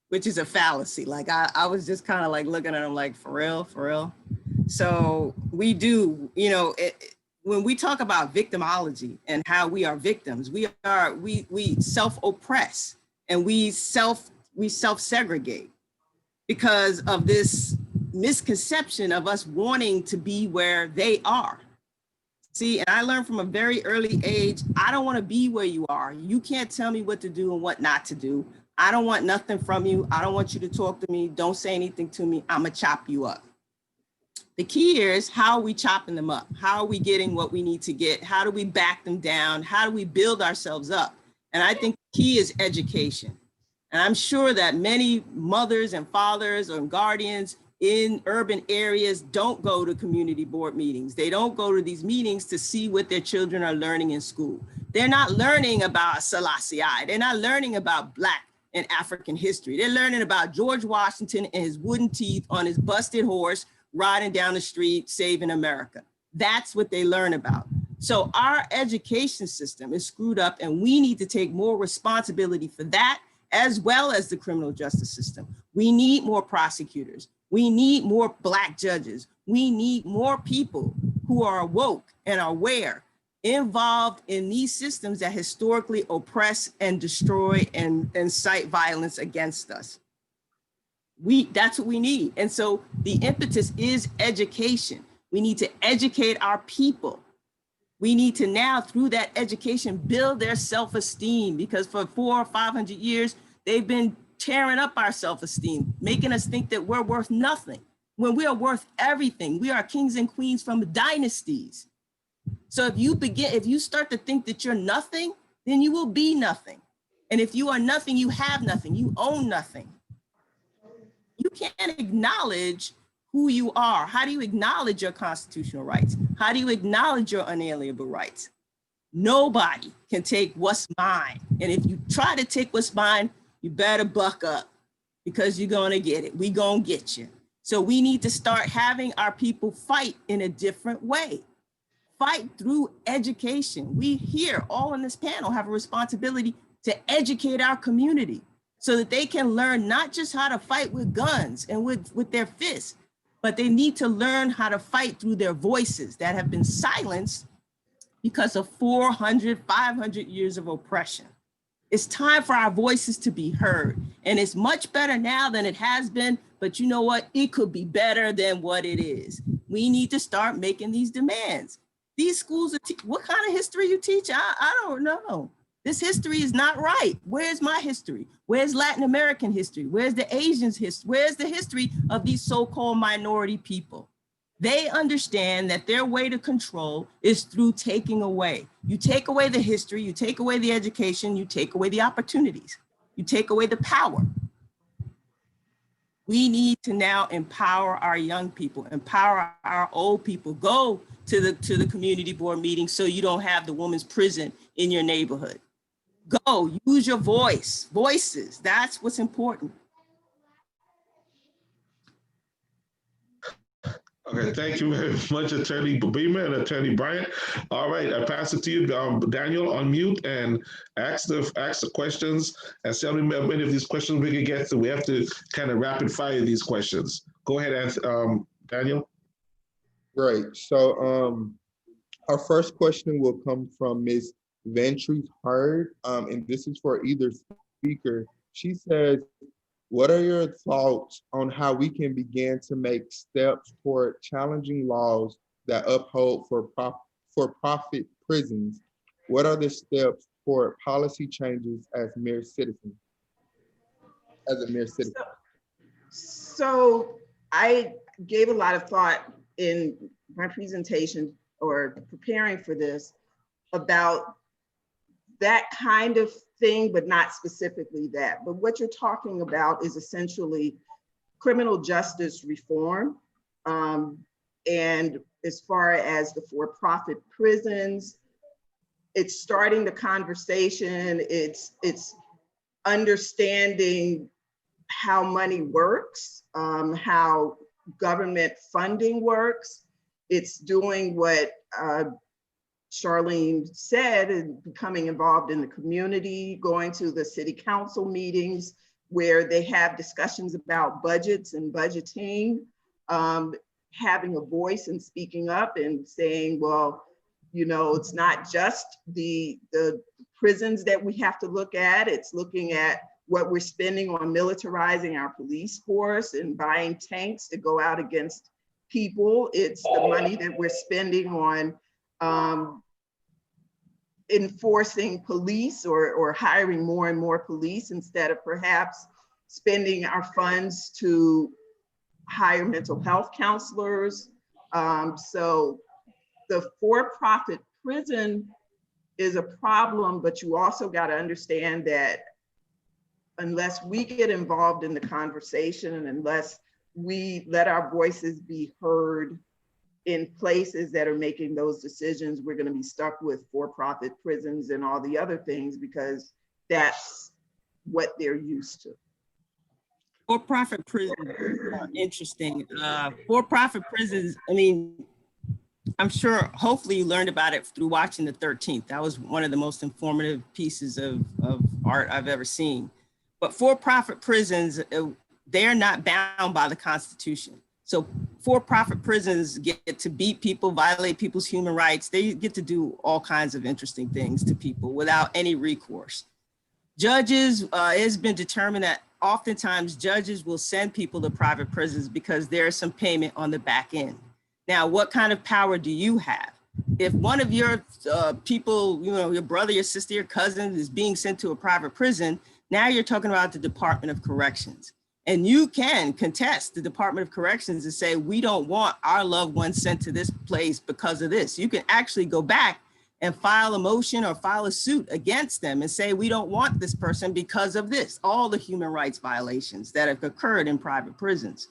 which is a fallacy. Like I was just kind of like looking at them like, for real. So we do, when we talk about victimology and how we are victims, we self-oppress and we self-segregate because of this misconception of us wanting to be where they are. See, and I learned from a very early age, I don't want to be where you are. You can't tell me what to do and what not to do. I don't want nothing from you. I don't want you to talk to me. Don't say anything to me. I'm gonna chop you up. The key here is, how are we chopping them up? How are we getting what we need to get? How do we back them down? How do we build ourselves up? And I think the key is education. And I'm sure that many mothers and fathers or guardians in urban areas don't go to community board meetings. They don't go to these meetings to see what their children are learning in school. They're not learning about Selassie. They're not learning about Black and African history. They're learning about George Washington and his wooden teeth on his busted horse riding down the street saving America. That's what they learn about. So our education system is screwed up, and we need to take more responsibility for that, as well as the criminal justice system. We need more prosecutors. We need more Black judges. We need more people who are woke and aware, involved in these systems that historically oppress and destroy and incite violence against us. That's what we need. And so the impetus is education. We need to educate our people. We need to now, through that education, build their self-esteem, because for 400 or 500 years, they've been tearing up our self-esteem, making us think that we're worth nothing, when we are worth everything. We are kings and queens from dynasties. So if you start to think that you're nothing, then you will be nothing. And if you are nothing, you have nothing, you own nothing. You can't acknowledge who you are. How do you acknowledge your constitutional rights? How do you acknowledge your unalienable rights? Nobody can take what's mine. And if you try to take what's mine, you better buck up, because you're gonna get it. We gonna get you. So we need to start having our people fight in a different way. Fight through education. We here, all in this panel, have a responsibility to educate our community so that they can learn not just how to fight with guns and with their fists, but they need to learn how to fight through their voices that have been silenced because of 400, 500 years of oppression. It's time for our voices to be heard. And it's much better now than it has been, but you know what? It could be better than what it is. We need to start making these demands. These schools, are what kind of history you teach? I don't know. This history is not right. Where's my history? Where's Latin American history? Where's the Asians history? Where's the history of these so-called minority people? They understand that their way to control is through taking away. You take away the history, you take away the education, you take away the opportunities, you take away the power. We need to now empower our young people, empower our old people. Go to the community board meeting so you don't have the women's prison in your neighborhood. Go, use your voices. That's what's important. Okay, thank you very much, Attorney Beamer and Attorney Bryant. All right, I pass it to you, Daniel, unmute and ask the questions and see how many of these questions we can get to. We have to kind of rapid fire these questions. Go ahead, Daniel. Great. So our first question will come from Ms. Ventries Hurd, and this is for either speaker. She says, what are your thoughts on how we can begin to make steps toward challenging laws that uphold for-profit prisons? What are the steps for policy changes as a mere citizen? So I gave a lot of thought in my presentation or preparing for this about that kind of thing, but not specifically that. But what you're talking about is essentially criminal justice reform. And as far as the for-profit prisons, it's starting the conversation. It's understanding how money works, how government funding works. It's doing what Charlene said, and becoming involved in the community, going to the city council meetings where they have discussions about budgets and budgeting, having a voice and speaking up and saying, well, you know, it's not just the prisons that we have to look at, it's looking at what we're spending on militarizing our police force and buying tanks to go out against people. It's the money that we're spending on enforcing police or hiring more and more police instead of perhaps spending our funds to hire mental health counselors. So the for-profit prison is a problem, but you also got to understand that unless we get involved in the conversation and unless we let our voices be heard in places that are making those decisions, we're going to be stuck with for-profit prisons and all the other things because that's what they're used to. For-profit prisons are interesting. For-profit prisons, I mean, I'm sure, hopefully you learned about it through watching The 13th. That was one of the most informative pieces of art I've ever seen. But for-profit prisons, they're not bound by the Constitution. So for-profit prisons get to beat people, violate people's human rights. They get to do all kinds of interesting things to people without any recourse. Judges, it's been determined that oftentimes judges will send people to private prisons because there's some payment on the back end. Now, what kind of power do you have? If one of your people, you know, your brother, your sister, your cousin is being sent to a private prison, now you're talking about the Department of Corrections. And you can contest the Department of Corrections and say, we don't want our loved ones sent to this place because of this. You can actually go back and file a motion or file a suit against them and say, we don't want this person because of this, all the human rights violations that have occurred in private prisons.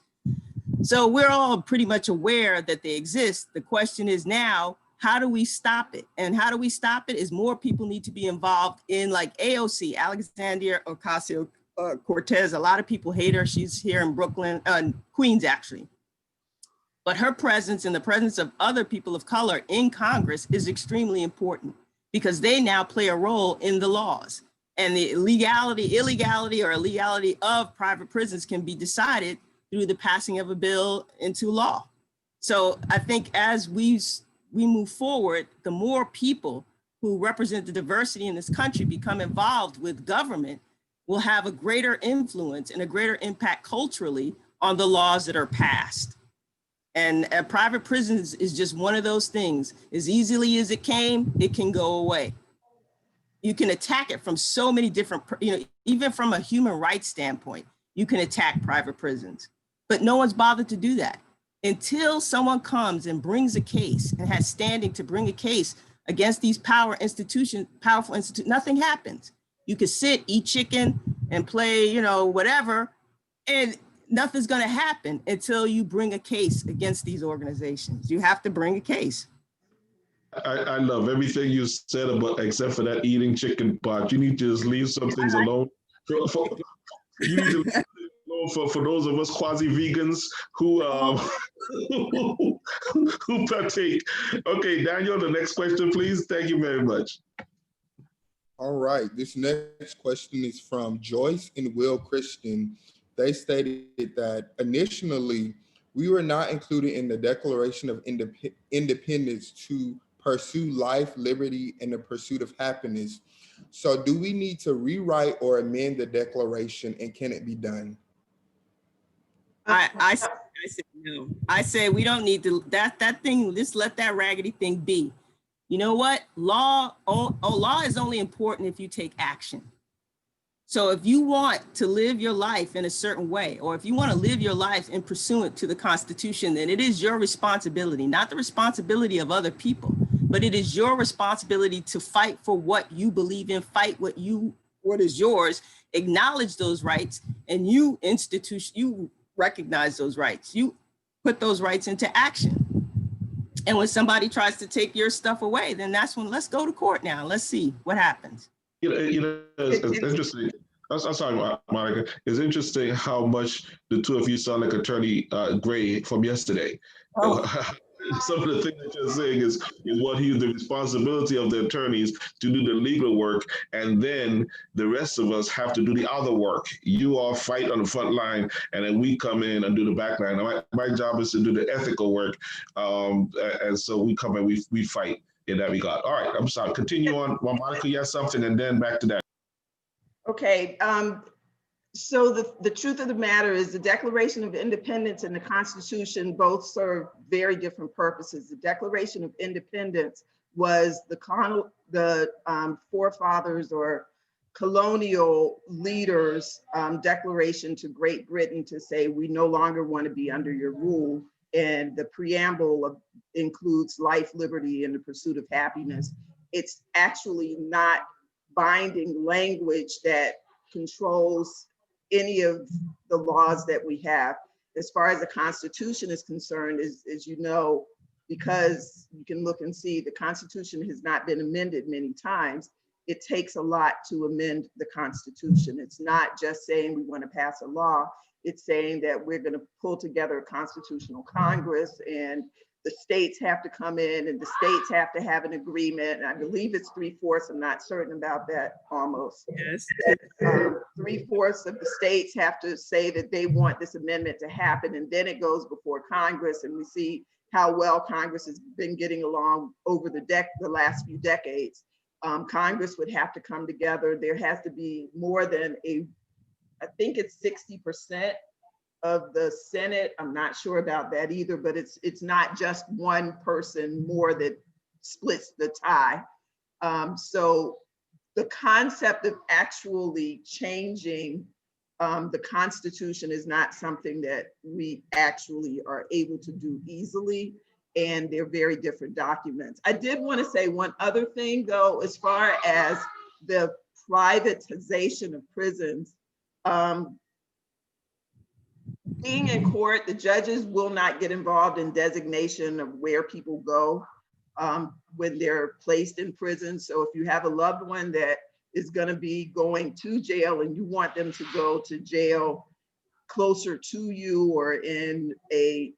So we're all pretty much aware that they exist. The question is now, how do we stop it? And how do we stop it is more people need to be involved in, like AOC, Alexandria Ocasio-Cortez. A lot of people hate her. She's here in Brooklyn, Queens actually. But her presence and the presence of other people of color in Congress is extremely important because they now play a role in the laws. And the illegality or illegality of private prisons can be decided through the passing of a bill into law. So I think as we move forward, the more people who represent the diversity in this country become involved with government, will have a greater influence and a greater impact culturally on the laws that are passed. And private prisons is just one of those things. As easily as it came, it can go away. You can attack it from so many different, even from a human rights standpoint, you can attack private prisons, but no one's bothered to do that. Until someone comes and brings a case and has standing to bring a case against these powerful institutions, nothing happens. You could sit, eat chicken, and play, whatever, and nothing's gonna happen until you bring a case against these organizations. You have to bring a case. I love everything you said about, except for that eating chicken part. You need to just leave some things alone. You need to leave things alone for those of us quasi-vegans who who partake. Okay, Daniel, the next question, please. Thank you very much. All right, this next question is from Joyce and Will Christian. They stated that initially, we were not included in the Declaration of Independence to pursue life, liberty, and the pursuit of happiness. So do we need to rewrite or amend the Declaration, and can it be done? I say no. I say we don't need to, that thing, just let that raggedy thing be. You know what? Law is only important if you take action. So if you want to live your life in a certain way, or if you want to live your life in pursuant to the Constitution, then it is your responsibility, not the responsibility of other people, but it is your responsibility to fight for what you believe in, fight what is yours, acknowledge those rights, and you recognize those rights. You put those rights into action. And when somebody tries to take your stuff away, then that's when, let's go to court now. Let's see what happens. It's interesting. I'm sorry, Monica. It's interesting how much the two of you sound like Attorney Gray from yesterday. Oh. Some of the things that you're saying is what the responsibility of the attorneys to do the legal work, and then the rest of us have to do the other work. You all fight on the front line, and then we come in and do the back line. My job is to do the ethical work, and so we come and we fight in that regard. All right, I'm sorry. Continue on. Well, Monica, you have something, and then back to that. Okay. So the truth of the matter is the Declaration of Independence and the Constitution both serve very different purposes. The Declaration of Independence was the forefathers or colonial leaders' declaration to Great Britain to say, we no longer want to be under your rule. And the preamble includes life, liberty, and the pursuit of happiness. It's actually not binding language that controls any of the laws that we have. As far as the Constitution is concerned, as you know, because you can look and see the Constitution has not been amended many times, it takes a lot to amend the Constitution. It's not just saying we want to pass a law, it's saying that we're going to pull together a constitutional Congress, and the states have to come in, and the states have to have an agreement. And I believe it's 3/4. I'm not certain about that almost. Yes. 3/4 of the states have to say that they want this amendment to happen, and then it goes before Congress, and we see how well Congress has been getting along over the last few decades. Congress would have to come together. There has to be more than I think it's 60% of the Senate. I'm not sure about that either, but it's not just one person more that splits the tie. So the concept of actually changing the Constitution is not something that we actually are able to do easily, and they're very different documents. I did want to say one other thing though, as far as the privatization of prisons. Being in court, the judges will not get involved in designation of where people go when they're placed in prison. So if you have a loved one that is going to be going to jail and you want them to go to jail closer to you or in a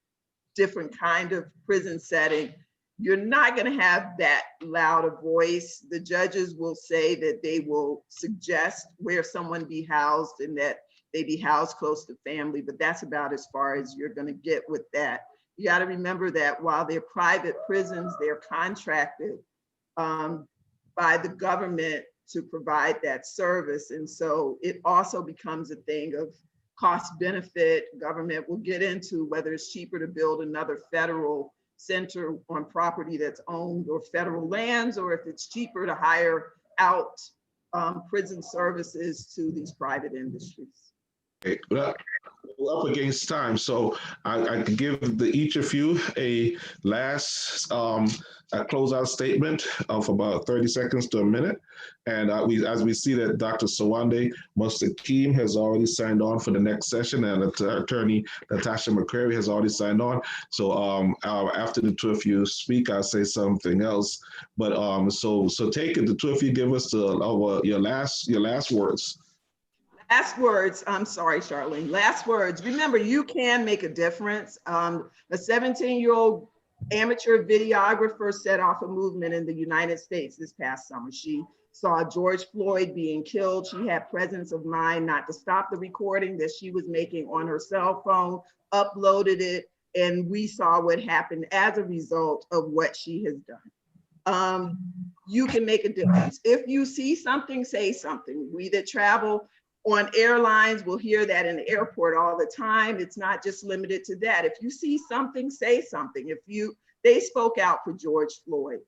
different kind of prison setting, you're not going to have that loud a voice. The judges will say that they will suggest where someone be housed and that they be housed close to family, but that's about as far as you're going to get with that. You got to remember that while they're private prisons, they're contracted by the government to provide that service. And so it also becomes a thing of cost benefit. Government will get into whether it's cheaper to build another federal center on property that's owned or federal lands, or if it's cheaper to hire out prison services to these private industries. Okay, well, we're up against time, so I can give each of you a last a closeout statement of about 30 seconds to a minute. And as we see that Dr. Sawande Mustakeem has already signed on for the next session, and Attorney Natasha McCrary has already signed on. So after the two of you speak, I'll say something else. But so take it. The two of you give us your last words. Last words, I'm sorry, Charlene. Last words. Remember, you can make a difference. A 17-year-old amateur videographer set off a movement in the United States this past summer. She saw George Floyd being killed. She had presence of mind not to stop the recording that she was making on her cell phone, uploaded it, and we saw what happened as a result of what she has done. You can make a difference. If you see something, say something. We that travel on airlines will hear that in the airport all the time. It's not just limited to that. If you see something, say something. They spoke out for George Floyd,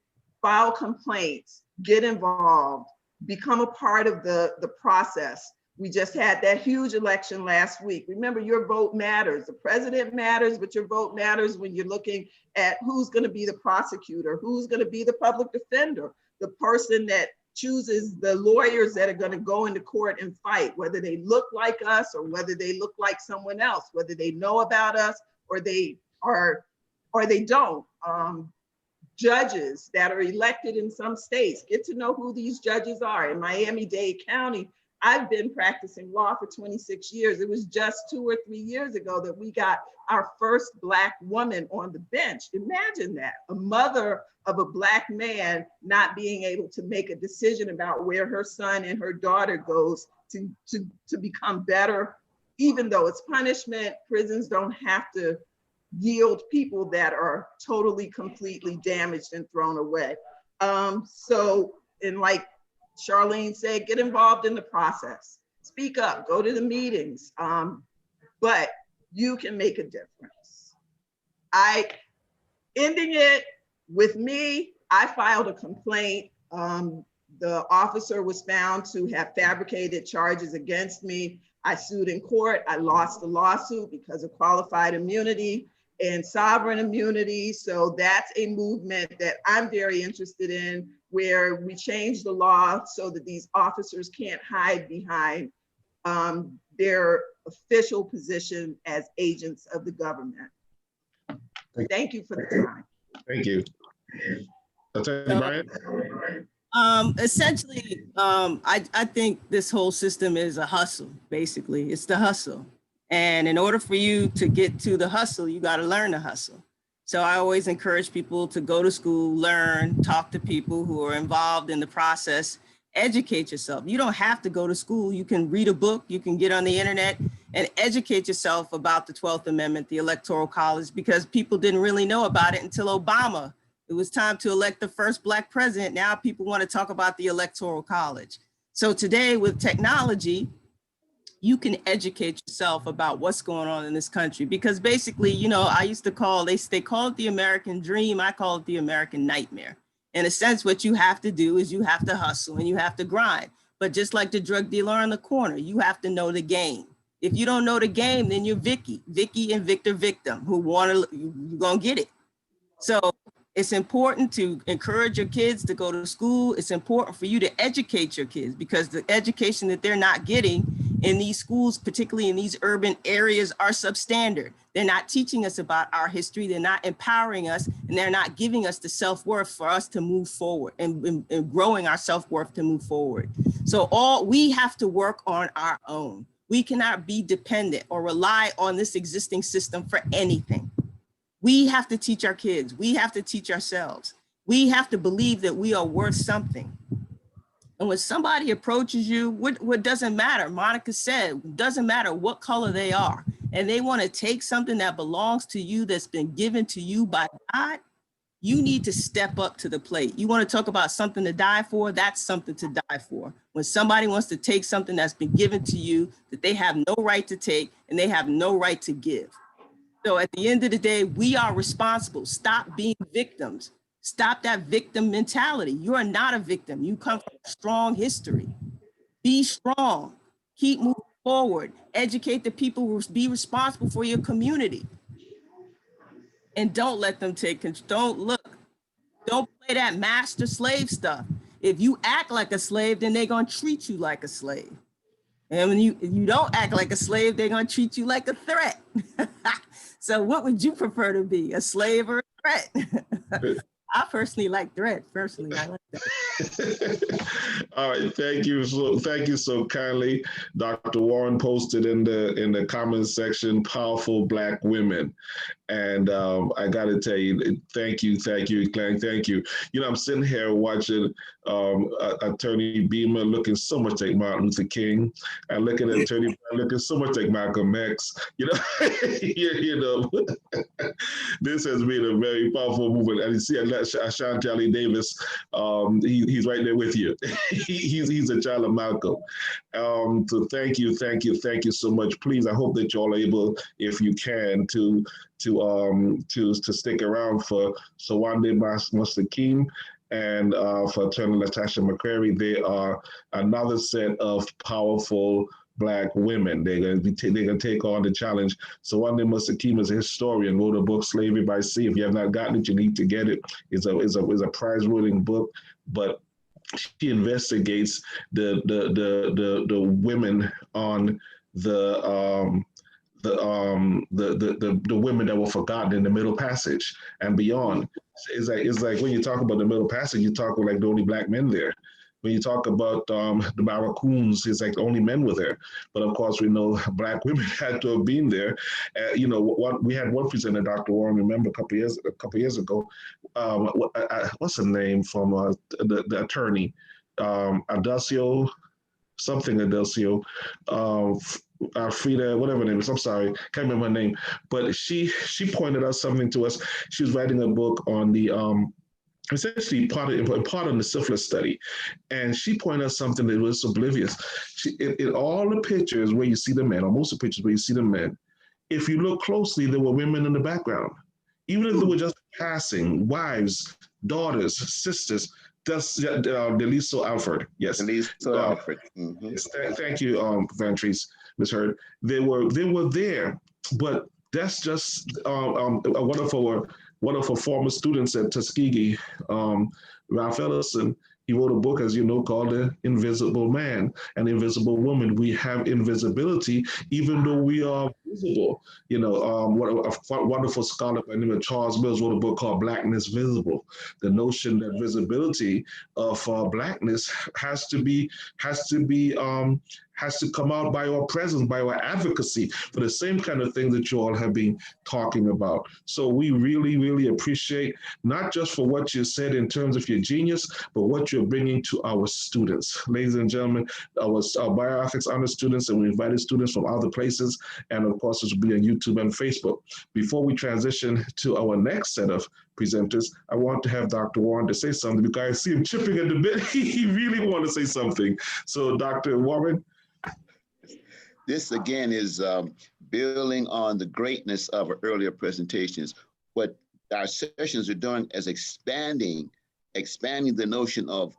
file complaints, get involved, become a part of the process. We just had that huge election last week. Remember, your vote matters. The president matters, but your vote matters when you're looking at who's going to be the prosecutor, who's going to be the public defender, the person that chooses the lawyers that are going to go into court and fight, whether they look like us or whether they look like someone else, whether they know about us or they don't. Judges that are elected in some states, get to know who these judges are. In Miami-Dade County, I've been practicing law for 26 years. It was just 2 or 3 years ago that we got our first Black woman on the bench. Imagine that, a mother of a Black man not being able to make a decision about where her son and her daughter goes to become better. Even though it's punishment, prisons don't have to yield people that are totally, completely damaged and thrown away. And like Charlene said, get involved in the process. Speak up, go to the meetings, but you can make a difference. Ending it with me, I filed a complaint. The officer was found to have fabricated charges against me. I sued in court. I lost the lawsuit because of qualified immunity and sovereign immunity. So that's a movement that I'm very interested in, where we change the law so that these officers can't hide behind their official position as agents of the government. Thank you for the time. Thank you. Attorney Bryant? Essentially, I think this whole system is a hustle, basically. It's the hustle. And in order for you to get to the hustle, you got to learn the hustle. So I always encourage people to go to school, learn, talk to people who are involved in the process, educate yourself. You don't have to go to school. You can read a book, you can get on the internet and educate yourself about the 12th Amendment, the Electoral College, because people didn't really know about it until Obama. It was time to elect the first Black president. Now people want to talk about the Electoral College. So today with technology, you can educate yourself about what's going on in this country, because basically, you know, I used to call, they call it the American dream. I call it the American nightmare. In a sense, what you have to do is you have to hustle and you have to grind. But just like the drug dealer on the corner, you have to know the game. If you don't know the game, then you're Vicky and Victor victim who you're gonna get it. So it's important to encourage your kids to go to school. It's important for you to educate your kids, because the education that they're not getting in these schools, particularly in these urban areas, are substandard. They're not teaching us about our history. They're not empowering us, and they're not giving us the self-worth for us to move forward and growing our self-worth to move forward. So we have to work on our own. We cannot be dependent or rely on this existing system for anything. We have to teach our kids. We have to teach ourselves. We have to believe that we are worth something. And when somebody approaches you, what doesn't matter, Monica said, doesn't matter what color they are, and they want to take something that belongs to you, that's been given to you by God, you need to step up to the plate. You want to talk about something to die for? That's something to die for. When somebody wants to take something that's been given to you that they have no right to take and they have no right to give. So at the end of the day, we are responsible. Stop being victims. Stop that victim mentality. You are not a victim. You come from a strong history. Be strong. Keep moving forward. Educate the people. Be responsible for your community. And don't let them take control. Don't play that master slave stuff. If you act like a slave, then they're going to treat you like a slave. And when you don't act like a slave, they're going to treat you like a threat. So what would you prefer to be, a slave or a threat? I personally like threat. Personally, I like that. All right, thank you so kindly. Dr. Warren posted in the comments section, powerful Black women. And I got to tell you, thank you, Glenn, thank you. You know, I'm sitting here watching Attorney Beamer looking so much like Martin Luther King, and looking at Attorney Brown looking so much like Malcolm X. You know, this has been a very powerful movement. And you see, Charlene Davis, he's right there with you. he's a child of Malcolm. So thank you so much. Please, I hope that you all are able, if you can, to stick around for Sawande Mustakim and for Attorney Latasha McCrary. They are another set of powerful Black women. They're going to take on the challenge. Sawande Mustakim is a historian, wrote a book, Slavery by Sea. If you have not gotten it, you need to get it. It's a prize-winning book, but she investigates the women on the women that were forgotten in the Middle Passage and beyond. It's like when you talk about the Middle Passage, you talk about like the only Black men there. When you talk about the Barracoons, it's like only men were there. But of course, we know Black women had to have been there. You know, we had one presenter, Dr. Warren, remember a couple years ago. What's the name from the attorney? Adelsio, something Adelsio. Frida, whatever her name is, I'm sorry, can't remember her name, but she pointed out something to us. She was writing a book on the essentially part of the syphilis study, and she pointed out something that was oblivious. In all the pictures where you see the men, or most of the pictures where you see the men, if you look closely, there were women in the background, even if they were just passing, wives, daughters, sisters. That's Deliso Alford. Yes. Deliso Alford. Yes, thank you, Vantrice, Ms. Heard. They were there, but that's just one of our former students at Tuskegee, Ralph Ellison. He wrote a book, as you know, called The Invisible Man and Invisible Woman. We have invisibility, even though we are visible. You know, a wonderful scholar by the name of Charles Mills wrote a book called Blackness Visible. The notion that visibility of Blackness has to come out by our presence, by our advocacy for the same kind of thing that you all have been talking about. So we really, really appreciate not just for what you said in terms of your genius, but what you're bringing to our students. Ladies and gentlemen, our bioethics honor students, and we invited students from other places, and of course, this will be on YouTube and Facebook. Before we transition to our next set of presenters, I want to have Dr. Warren to say something, because I see him chipping at the bit. He really wants to say something. So Dr. Warren. This again is building on the greatness of our earlier presentations. What our sessions are doing is expanding the notion of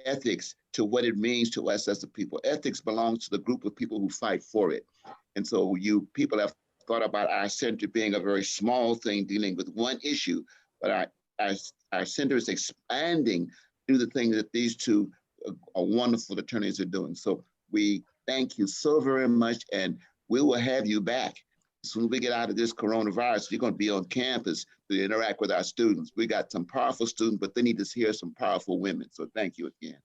ethics to what it means to us as a people. Ethics belongs to the group of people who fight for it. And so you people have thought about our center being a very small thing dealing with one issue, but our center is expanding through the things that these two wonderful attorneys are doing. So we thank you so very much, and we will have you back. As soon as we get out of this coronavirus, you're going to be on campus to interact with our students. We got some powerful students, but they need to hear some powerful women. So thank you again.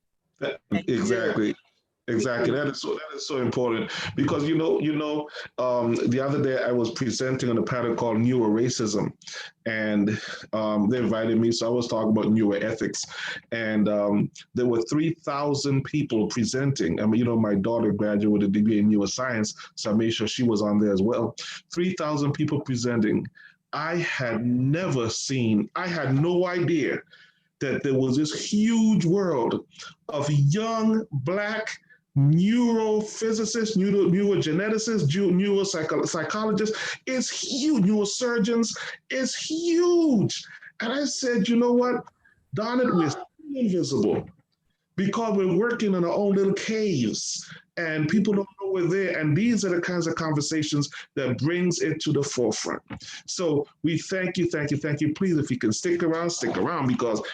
Exactly. Exactly. That is so important because the other day I was presenting on a panel called Neuroracism, and they invited me, so I was talking about neuroethics, and there were 3,000 people presenting. I mean, my daughter graduated with a degree in neuroscience, so I made sure she was on there as well. 3,000 people presenting. I had no idea that there was this huge world of young Black neurophysicists, neurogeneticists, neuropsychologists. It's huge. Neurosurgeons. It's huge. And I said, you know what? Darn it, we're invisible because we're working in our own little caves and people don't know we're there. And these are the kinds of conversations that brings it to the forefront. So we thank you. Please, if you can stick around because